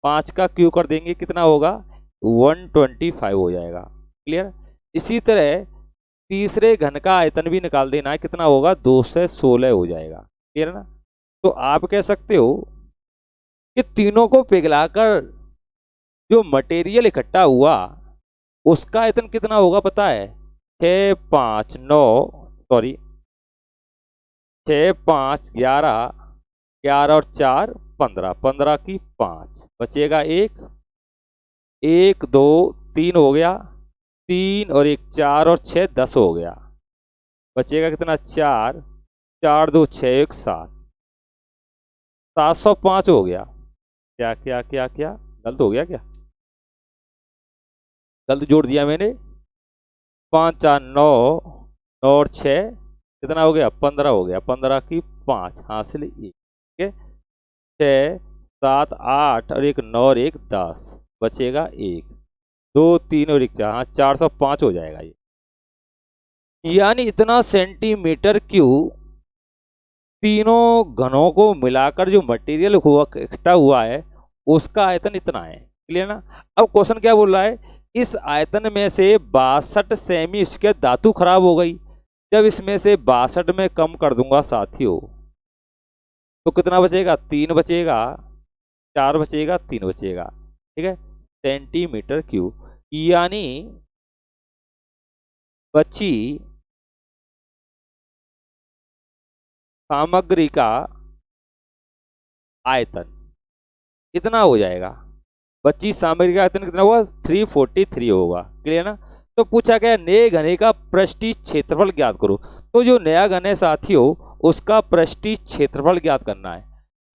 5 का क्यू कर देंगे, कितना होगा? 125 हो जाएगा। क्लियर। इसी तरह तीसरे घन का आयतन भी निकाल देना है, कितना होगा? 216 हो जाएगा। क्लियर है ना। तो आप कह सकते हो कि तीनों को पिघलाकर जो मटेरियल इकट्ठा हुआ उसका आयतन कितना होगा पता है? 6 5 9 सॉरी 6 5 11, 11 और 4 15, 15 की 5 बचेगा 1, 1 2 3 हो गया, 3 और 1 4 और 6 10 हो गया, बचेगा कितना? 4, 4 2 6 1 7, 705 हो गया। क्या क्या क्या क्या गलत हो गया क्या? गलत जोड़ दिया मैंने। 5 4 9, 9 और 6 कितना हो गया? 15 हो गया, 15 की 5 हासिल 1, ठीक है। 6 7 8 और 1 9 और 1 10, बचेगा 1, 2 3 और 1 4, हाँ 405 हो जाएगा ये। यानी इतना सेंटीमीटर क्यूब तीनों घनों को मिलाकर जो मटेरियल हुआ इकट्ठा हुआ है उसका आयतन इतना है। क्लियर ना। अब क्वेश्चन क्या बोल रहा है, इस आयतन में से 62 सेमी स्क्वायर धातु खराब हो गई। जब इसमें से 62 में कम कर दूंगा साथियों तो कितना बचेगा, 3 बचेगा, 4 बचेगा, 3 बचेगा। ठीक है, सेंटीमीटर क्यूब। यानी बची सामग्री का आयतन इतना हो जाएगा। बची सामग्री का आयतन कितना होगा, 343 होगा। क्लियर ना। तो पूछा गया नए घने का पृष्ठीय क्षेत्रफल ज्ञात करो। तो जो नया घन है साथियों उसका पृष्ठीय क्षेत्रफल ज्ञात करना है।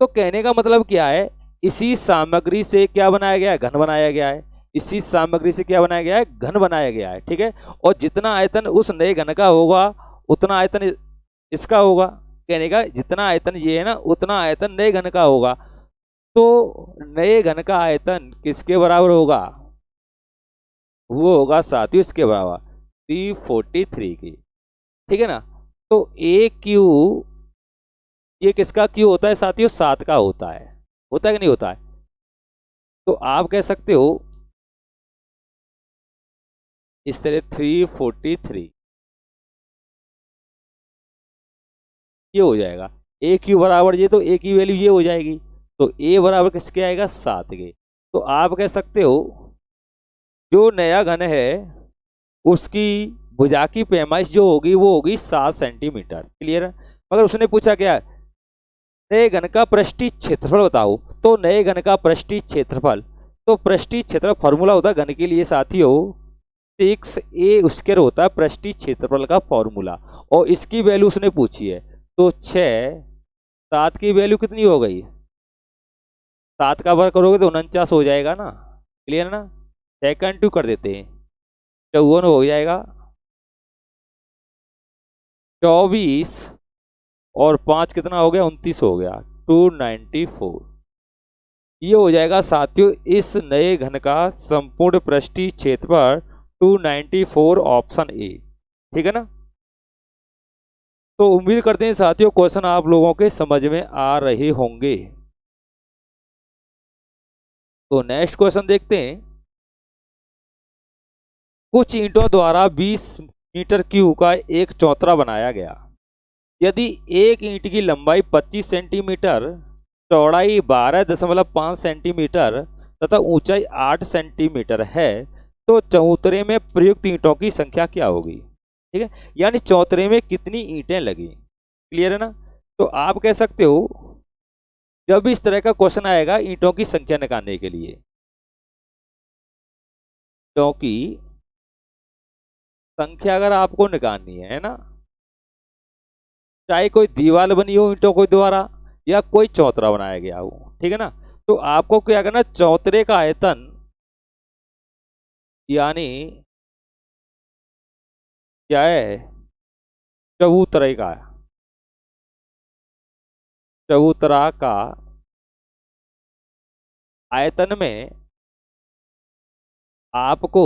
तो कहने का मतलब क्या है, इसी सामग्री से क्या बनाया गया है, घन बनाया गया है। इसी सामग्री से क्या बनाया गया है, घन बनाया गया है। ठीक है, और जितना आयतन उस नए घन का होगा उतना आयतन इसका होगा। कहने का जितना आयतन ये है ना उतना आयतन नए घन का होगा। तो नए घन का आयतन किसके बराबर होगा, वो होगा साथियों इसके बराबर 343 की। ठीक है ना। तो ए क्यू, ये किसका क्यू होता है साथियों, 7 का होता है। होता है कि नहीं होता है। तो आप कह सकते हो इस तरह 343 ये हो जाएगा। ए क्यू बराबर ये, तो ए की वैल्यू ये हो जाएगी। तो ए बराबर किसके आएगा, 7 के। तो आप कह सकते हो जो नया घन है उसकी भुजा की पैमाइश जो होगी वो होगी 7 सेंटीमीटर। क्लियर है। मगर उसने पूछा क्या, नए घन का पृष्ठीय क्षेत्रफल बताओ। तो नए घन का पृष्ठीय क्षेत्रफल, तो पृष्ठीय क्षेत्रफल फॉर्मूला होता है घन के लिए साथियों 6a स्क्वायर होता है पृष्ठीय क्षेत्रफल का फॉर्मूला। और इसकी वैल्यू उसने पूछी है। तो 6, 7 की वैल्यू कितनी हो गई, 7 का वर्ग करोगे तो 49 हो जाएगा ना। क्लियर ना। सेकंड टू कर देते हैं, 54 हो जाएगा, 24 और 5 कितना हो गया, 29 हो गया, 294। ये हो जाएगा साथियों इस नए घन का संपूर्ण पृष्ठीय क्षेत्रफल 294, ऑप्शन ए। ठीक है ना। तो उम्मीद करते हैं साथियों क्वेश्चन आप लोगों के समझ में आ रहे होंगे। तो नेक्स्ट क्वेश्चन देखते हैं। कुछ ईंटों द्वारा 20 मीटर क्यूब का एक चौतरा बनाया गया। यदि एक ईंट की लंबाई 25 सेंटीमीटर, चौड़ाई 12.5 सेंटीमीटर तथा ऊंचाई 8 सेंटीमीटर है तो चौतरे में प्रयुक्त ईंटों की संख्या क्या होगी। ठीक है, यानी चौतरे में कितनी ईंटें लगी। क्लियर है ना। तो आप कह सकते हो जब भी इस तरह का क्वेश्चन आएगा ईंटों की संख्या निकालने के लिए, क्योंकि संख्या अगर आपको निकालनी है ना, चाहे कोई दीवार बनी हो ईंटों के द्वारा या कोई चौतरा बनाया गया हो। ठीक है ना। तो आपको क्या करना, चौतरे का आयतन यानी क्या है, चबूतरे का, चबूतरा का आयतन में आपको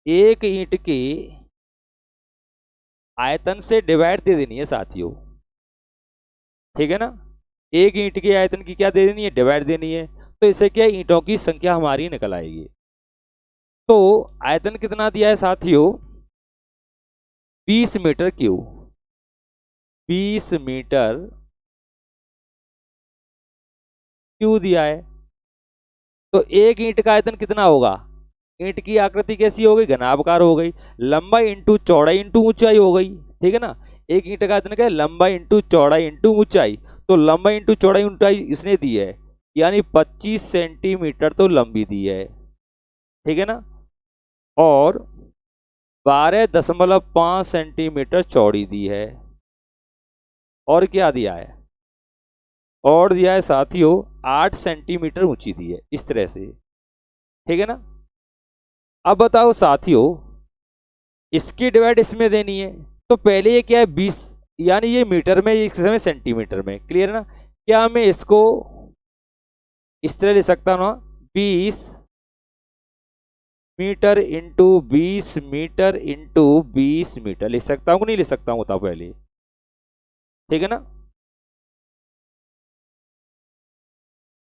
एक ईंट की आयतन से डिवाइड दे देनी है साथियों। ठीक है ना। एक ईंट की आयतन की क्या दे देनी है, डिवाइड देनी है। तो इससे क्या ईंटों की संख्या हमारी निकल आएगी। तो आयतन कितना दिया है साथियों, 20 मीटर क्यूब। 20 मीटर क्यूब दिया है। तो एक ईंट का आयतन कितना होगा, ईंट की आकृति कैसी हो गई, घनाभकार हो गई। लंबाई इंटू चौड़ाई इंटू ऊंचाई हो गई। ठीक है ना। एक ईंट का आयतन क्या है, लंबाई इंटू चौड़ाई इंटू ऊंचाई। तो लंबाई इंटू चौड़ाई ऊंचाई इसने दी है, यानी 25 सेंटीमीटर तो लंबी दी है। ठीक है ना। और 12.5 सेंटीमीटर चौड़ी दी है। और क्या दिया है, और दिया है साथियों 8 सेंटीमीटर ऊंची दी है, इस तरह से। ठीक है ना। अब बताओ साथियों इसकी डिवाइड इसमें देनी है। तो पहले ये क्या है 20, यानी ये मीटर में, इस समय सेंटीमीटर में। क्लियर है ना। क्या मैं इसको इस तरह ले सकता हूँ ना, 20 metre into 20 metre into 20 metre लिख सकता हूँ कि नहीं लिख सकता हूँ, बताओ पहले। ठीक है ना,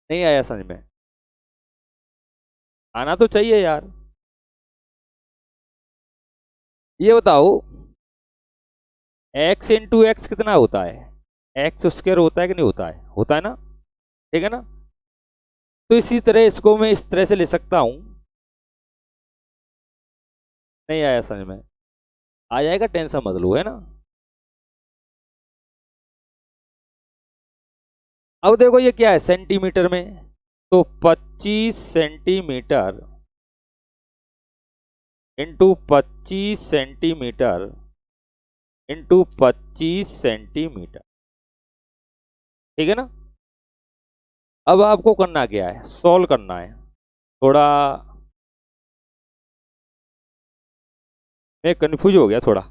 नहीं आया समझ में? आना तो चाहिए यार। ये बताओ एक्स इंटू एक्स कितना होता है? एक्स स्क्वायर होता है कि नहीं होता है? होता है ना, ठीक है ना। तो इसी तरह इसको मैं इस तरह से ले सकता हूं। नहीं आया समझ में? आ जाएगा, टेंशन मत लो, है ना। अब देखो ये क्या है सेंटीमीटर में, तो 25 centimetre into 25 centimetre into 25 centimetre, ठीक है ना। अब आपको करना क्या है, सॉल्व करना है। थोड़ा मैं कंफ्यूज हो गया थोड़ा।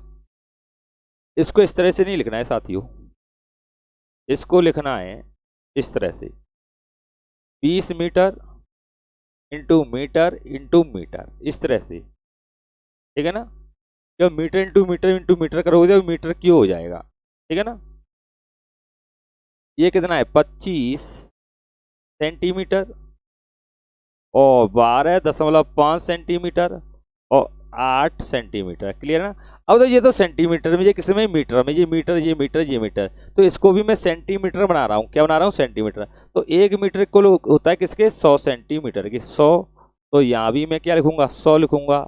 इसको इस तरह से नहीं लिखना है साथियों, इसको लिखना है इस तरह से, 20 मीटर इंटू मीटर इस तरह से, ठीक है ना। जब मीटर इंटू मीटर करोगे तो मीटर क्यों हो जाएगा, ठीक है ना। ये कितना है 25 सेंटीमीटर और 12.5 सेंटीमीटर और 8 सेंटीमीटर, क्लियर है ना। अब तो ये तो सेंटीमीटर में, ये किस में मीटर में, ये मीटर ये मीटर ये मीटर, तो इसको भी मैं सेंटीमीटर बना रहा हूँ। क्या बना रहा हूँ, सेंटीमीटर। तो 1 मीटर को होता है किसके, 100 सेंटीमीटर के, 100। तो यहाँ भी मैं क्या लिखूंगा, 100 लिखूंगा,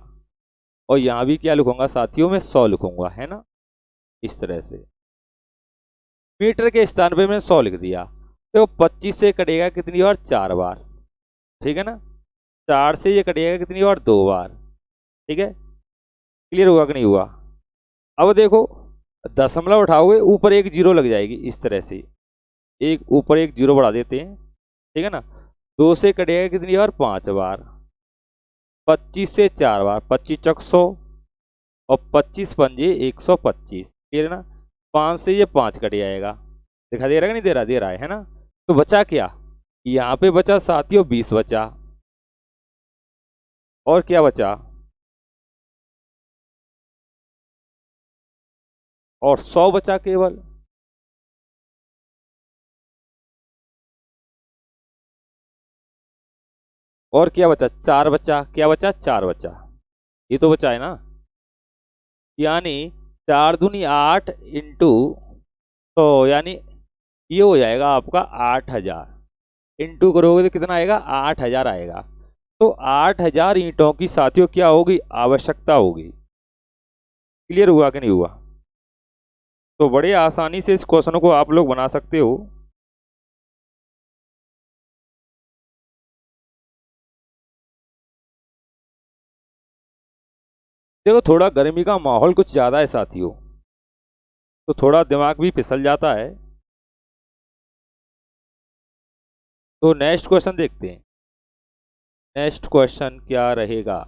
और यहाँ भी क्या लिखूंगा साथियों, में 100 लिखूंगा, है ना। इस तरह से मीटर के स्थान पे मैंने 100 लिख दिया। तो 25 से कटेगा कितनी बार, 4 बार, ठीक है ना। 4 से ये कटेगा कितनी बार, 2 बार, ठीक है। क्लियर हुआ कि नहीं हुआ? अब देखो दशमलव उठाओगे ऊपर एक जीरो लग जाएगी इस तरह से, एक ऊपर एक जीरो बढ़ा देते हैं, ठीक है ना। 2 से कटेगा कितनी बार, 5 बार। 25 से 4 बार, 25 चौक 100 और 25 पंजे 125, क्लियर है ना। 5 से ये 5 कट जाएगा, दिखा दे रहा है कि नहीं दे रहा, दे रहा है ना। तो बचा क्या, यहाँ पे बचा साथियों 20 बचा, और क्या बचा, और 100 बचा केवल। और क्या बचा, 4 बचा, क्या बचा, 4 बचा, ये तो बचा है ना। यानी 4 दूनी 8 इंटू, तो यानी ये हो जाएगा आपका 8000, इंटू करोगे तो कितना आएगा, 8000 आएगा। तो 8000 ईंटों की साथियों क्या होगी, आवश्यकता होगी। क्लियर हुआ कि नहीं हुआ? तो बड़े आसानी से इस क्वेश्चन को आप लोग बना सकते हो। देखो थोड़ा गर्मी का माहौल कुछ ज़्यादा है साथियों, तो थोड़ा दिमाग भी फिसल जाता है। तो नेक्स्ट क्वेश्चन देखते हैं, नेक्स्ट क्वेश्चन क्या रहेगा।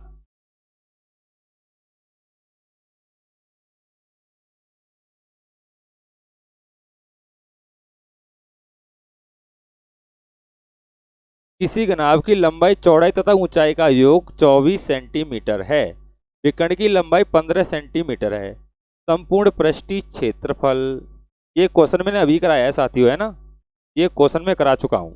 किसी घनाभ की लंबाई चौड़ाई तथा ऊंचाई का योग 24 सेंटीमीटर है, विकर्ण की लंबाई 15 सेंटीमीटर है, संपूर्ण पृष्ठीय क्षेत्रफल। ये क्वेश्चन मैंने अभी कराया है साथियों, है ना। ये क्वेश्चन मैं करा चुका हूं।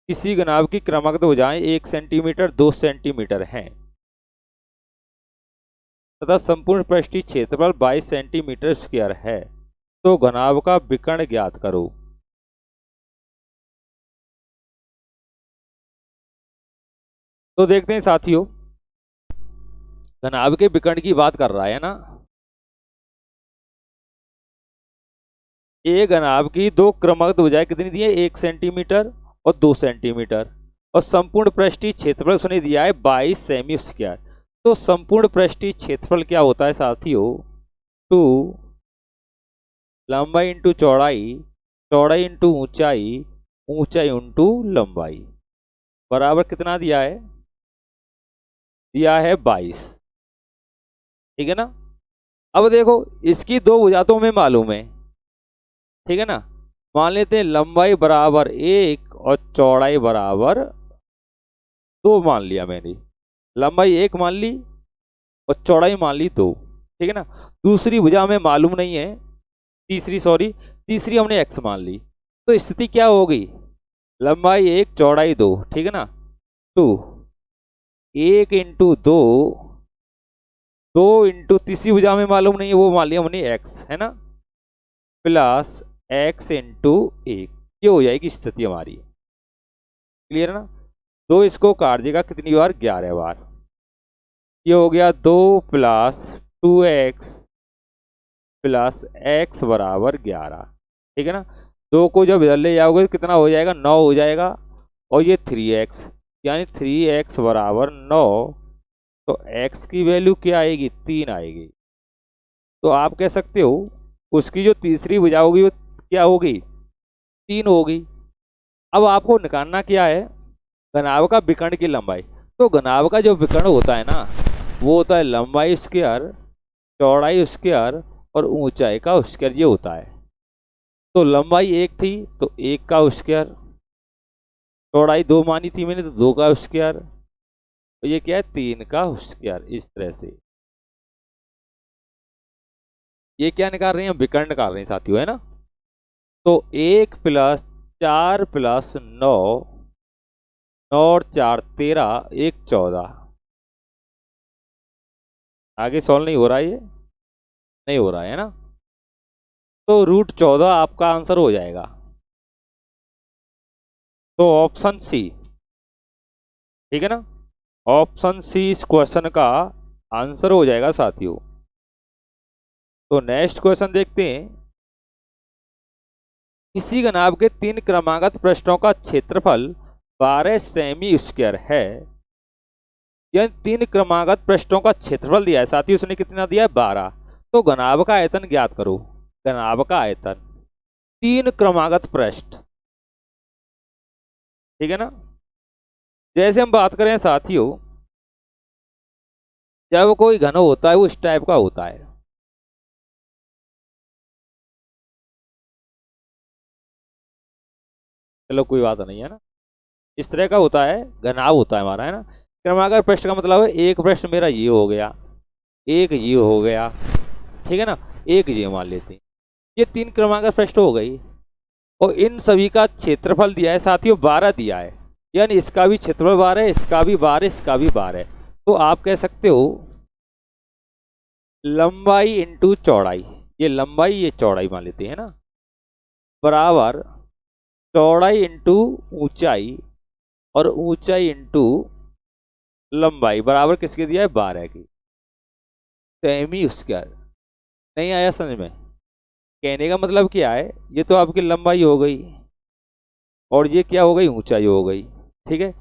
किसी घनाभ की क्रमागत भुजाएं 1 सेंटीमीटर 2 सेंटीमीटर हैं तथा संपूर्ण पृष्ठीय क्षेत्रफल 22 सेंटीमीटर स्क्वायर है, तो घनाभ का विकर्ण ज्ञात करो। तो देखते हैं साथियों, घनाभ के विकर्ण की बात कर रहा है ना। एक घनाभ की दो क्रमागत भुजाएं कितनी दी है, 1 सेंटीमीटर और 2 सेंटीमीटर, और संपूर्ण पृष्ठीय क्षेत्रफल उसने दिया है 22 सेमी स्क्वायर। तो संपूर्ण पृष्ठीय क्षेत्रफल क्या होता है साथियों, 2 लंबाई इंटू चौड़ाई, चौड़ाई इंटू ऊंचाई, ऊंचाई इंटू लंबाई, बराबर कितना दिया है, दिया है 22, ठीक है ना। अब देखो इसकी दो भुजा तो हमें मालूम है, ठीक है ना। मान लेते हैं लंबाई बराबर 1 और चौड़ाई बराबर 2 मान लिया मैंने, लंबाई 1 मान ली और चौड़ाई मान ली 2, ठीक है ना। दूसरी भुजा हमें मालूम नहीं है, तीसरी हमने x मान ली। तो स्थिति क्या होगी, लंबाई 1 चौड़ाई 2, ठीक है ना। 2 1 इंटू 2, 2 इंटू तीसरी भुजा हमें मालूम नहीं है, वो मान लिया हमने x, है ना, प्लस x इंटू 1, ये हो जाएगी स्थिति हमारी। क्लियर है ना। 2 इसको काट देगा कितनी बार, 11 बार। ये हो गया 2 प्लस 2x प्लस x बराबर 11, ठीक है ना। 2 को जब इधर ले जाओगे तो कितना हो जाएगा, 9 हो जाएगा। और ये 3x, यानी 3x बराबर 9। तो x की वैल्यू क्या आएगी, 3 आएगी। तो आप कह सकते हो उसकी जो तीसरी भुजा होगी वो क्या होगी, 3 होगी। अब आपको निकालना क्या है, घनाभ का विकर्ण की लंबाई। तो घनाभ का जो विकर्ण होता है ना, वो होता है लंबाई स्क्वायर, चौड़ाई स्क्वायर और ऊंचाई का स्क्वायर, ये होता है। तो लंबाई 1 थी तो 1 का स्क्वायर, चौड़ाई 2 मानी थी मैंने तो 2 का स्क्वायर, तो ये क्या है, 3 का स्क्वायर। इस तरह से ये क्या निकाल रहे हैं, विकर्ण निकाल रहे हैं साथियों, है ना। तो 1 प्लस 4 प्लस 9, 9 और 4 13, 1 14। आगे सॉल्व नहीं हो रहा है, ये नहीं हो रहा है ना। तो √14 आपका आंसर हो जाएगा। तो ऑप्शन सी, ठीक है ना, ऑप्शन सी इस क्वेश्चन का आंसर हो जाएगा साथियों। तो नेक्स्ट क्वेश्चन देखते हैं। इसी घनाभ के 3 क्रमागत पृष्ठों का क्षेत्रफल 12 सेमी स्क्वायर है। यह 3 क्रमागत पृष्ठों का क्षेत्रफल दिया है साथियों, उसने कितना दिया है, 12। तो घनाभ का आयतन ज्ञात करो। घनाभ का आयतन 3 क्रमागत पृष्ठ, ठीक है ना। जैसे हम बात करें साथियों, जब कोई घन होता है वो इस टाइप का होता है, चलो कोई बात नहीं है ना, इस तरह का होता है, घनाभ होता है हमारा, है ना। क्रमागत पृष्ठ का मतलब है एक पृष्ठ मेरा ये हो गया, एक ये हो गया, ठीक है ना, एक ये मान लेते हैं। ये 3 क्रमागत पृष्ठ हो गई और इन सभी का क्षेत्रफल दिया है साथियों, 12 दिया है, यानी इसका भी क्षेत्रफल 12 है, इसका भी 12, इसका भी 12। तो आप कह सकते हो लंबाई इंटू चौड़ाई, ये लंबाई ये चौड़ाई मान लेते हैं ना, बराबर चौड़ाई इंटू ऊंचाई और ऊंचाई इंटू लंबाई बराबर किसके दिया है, 12 की। Semi square. नहीं आया समझ में, कहने का मतलब क्या है, ये तो आपकी लंबाई हो गई और ये क्या हो गई, ऊंचाई हो गई, ठीक है।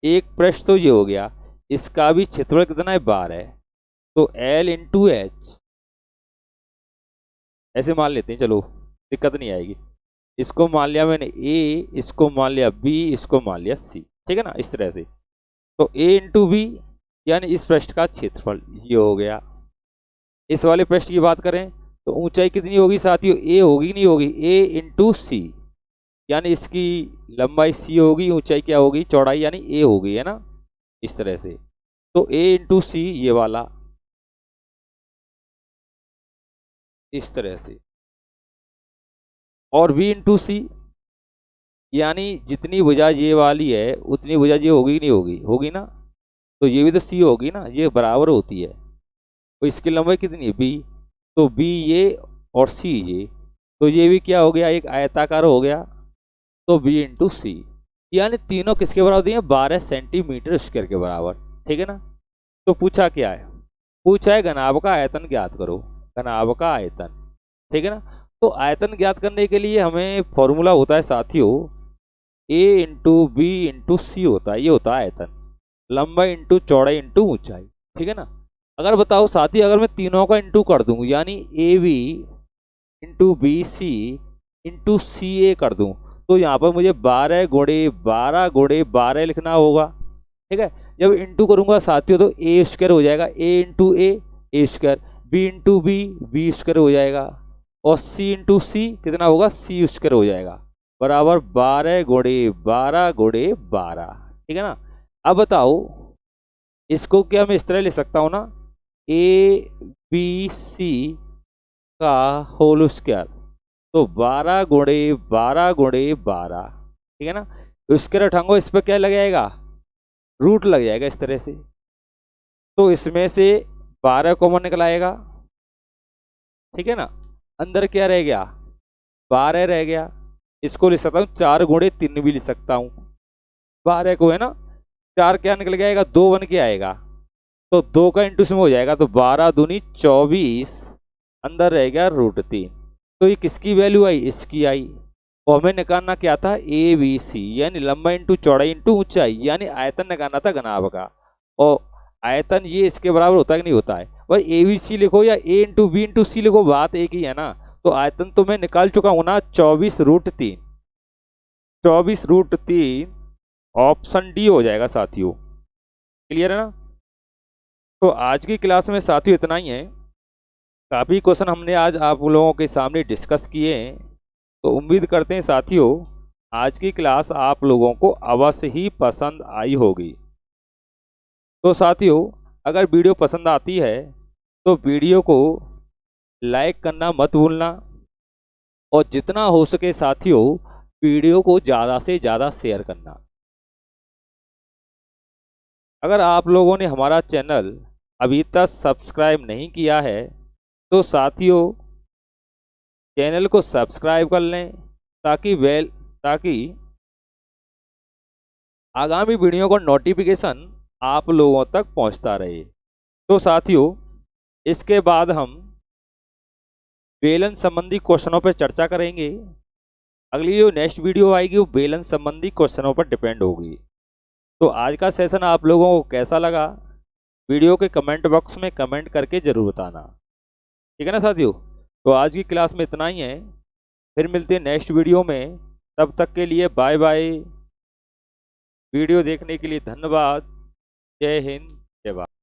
एक पृष्ठ तो ये हो गया, इसका भी क्षेत्रफल कितना है, 12 है। तो L इंटू एच ऐसे मान लेते हैं, चलो दिक्कत नहीं आएगी। इसको मान लिया मैंने A, इसको मान लिया B, इसको मान लिया C, ठीक है ना, इस तरह से। तो A इंटू बी यानी इस पृष्ठ का क्षेत्रफल ये हो गया। इस वाले पृष्ठ की बात करें तो ऊंचाई कितनी होगी साथियों, A होगी नहीं होगी, A इंटू सी, यानी इसकी लंबाई C होगी, ऊंचाई क्या होगी, चौड़ाई यानी A होगी, है ना, इस तरह से। तो A इंटू सी ये वाला, इस तरह से, और B इंटू सी यानी जितनी भुजा ये वाली है उतनी भुजा ये होगी नहीं होगी, होगी ना। तो ये भी तो C होगी ना, ये बराबर होती है। तो इसकी लंबाई कितनी है, B, तो B ये और C ये, तो ये भी क्या हो गया, एक आयताकार हो गया। तो B इंटू सी यानी तीनों किसके बराबर दिए, 12 सेंटीमीटर स्क्वायर के बराबर, ठीक है ना। तो पूछा क्या है, पूछा है घनाभ का आयतन ज्ञात करो, घनाभ का आयतन, ठीक है ना। तो आयतन ज्ञात करने के लिए हमें फॉर्मूला होता है साथियों, A इंटू बी इंटू सी होता है, ये होता है आयतन, लंबाई इंटू चौड़ाई इंटू ऊंचाई, ठीक है ना। अगर बताओ साथी, अगर मैं तीनों का इंटू कर दूं, यानी A B into B C into C A कर दूं, तो यहाँ पर मुझे 12 गुणे 12 गुणे 12 लिखना होगा, ठीक है। जब इंटू करूंगा साथियों तो ए स्क्वायर हो जाएगा, A into A square, B into B square हो जाएगा, और सी इंटू सी कितना होगा, सी स्क्वायर हो जाएगा, बराबर 12 गुणे 12 गुणे 12, ठीक है ना। अब बताओ, इसको क्या मैं इस तरह लिख सकता हूँ ना, ABC का होल स्क्वायर, तो 12 गुणे 12 गुणे 12, ठीक है ना। तो स्क्वायर उठाऊंगा, इस पर क्या लग जाएगा, रूट लग जाएगा इस तरह से। तो इसमें से 12 कॉमन निकल आएगा, ठीक है ना। अंदर क्या रह गया, 12 रह गया। इसको लिख सकता हूँ 4 गुणे 3 भी लिख सकता हूँ। 12 को है ना, 4 क्या निकल के आएगा, 2 बन के आएगा, तो 2 का इंटू इसमें हो जाएगा, तो 12 दूनी 24, अंदर रह गया √3। तो ये किसकी वैल्यू आई, इसकी आई। और हमें निकालना क्या था, ABC, यानी लंबाई इंटू चौड़ाई इंटू ऊंचाई, यानी आयतन निकालना था घनाभ का। और आयतन ये इसके बराबर होता है कि नहीं होता है भाई, ABC लिखो या A into B into C लिखो, बात एक ही है ना। तो आयतन तो मैं निकाल चुका हूं ना, 24√3, 24√3 ऑप्शन डी हो जाएगा साथियों। क्लियर है ना। तो आज की क्लास में साथियों इतना ही है। काफ़ी क्वेश्चन हमने आज आप लोगों के सामने डिस्कस किए हैं, तो उम्मीद करते हैं साथियों आज की क्लास आप लोगों को अवश्य ही पसंद आई होगी। तो साथियों अगर वीडियो पसंद आती है तो वीडियो को लाइक करना मत भूलना, और जितना हो सके साथियों वीडियो को ज़्यादा से ज़्यादा शेयर करना। अगर आप लोगों ने हमारा चैनल अभी तक सब्सक्राइब नहीं किया है तो साथियों चैनल को सब्सक्राइब कर लें, ताकि आगामी वीडियो का नोटिफिकेशन आप लोगों तक पहुंचता रहे। तो साथियों इसके बाद हम बेलन संबंधी क्वेश्चनों पर चर्चा करेंगे। अगली जो नेक्स्ट वीडियो आएगी वो बेलन संबंधी क्वेश्चनों पर डिपेंड होगी। तो आज का सेशन आप लोगों को कैसा लगा, वीडियो के कमेंट बॉक्स में कमेंट करके ज़रूर बताना, ठीक है ना साथियों। तो आज की क्लास में इतना ही है, फिर मिलते हैं नेक्स्ट वीडियो में। तब तक के लिए बाय बाय। वीडियो देखने के लिए धन्यवाद। जय हिंद,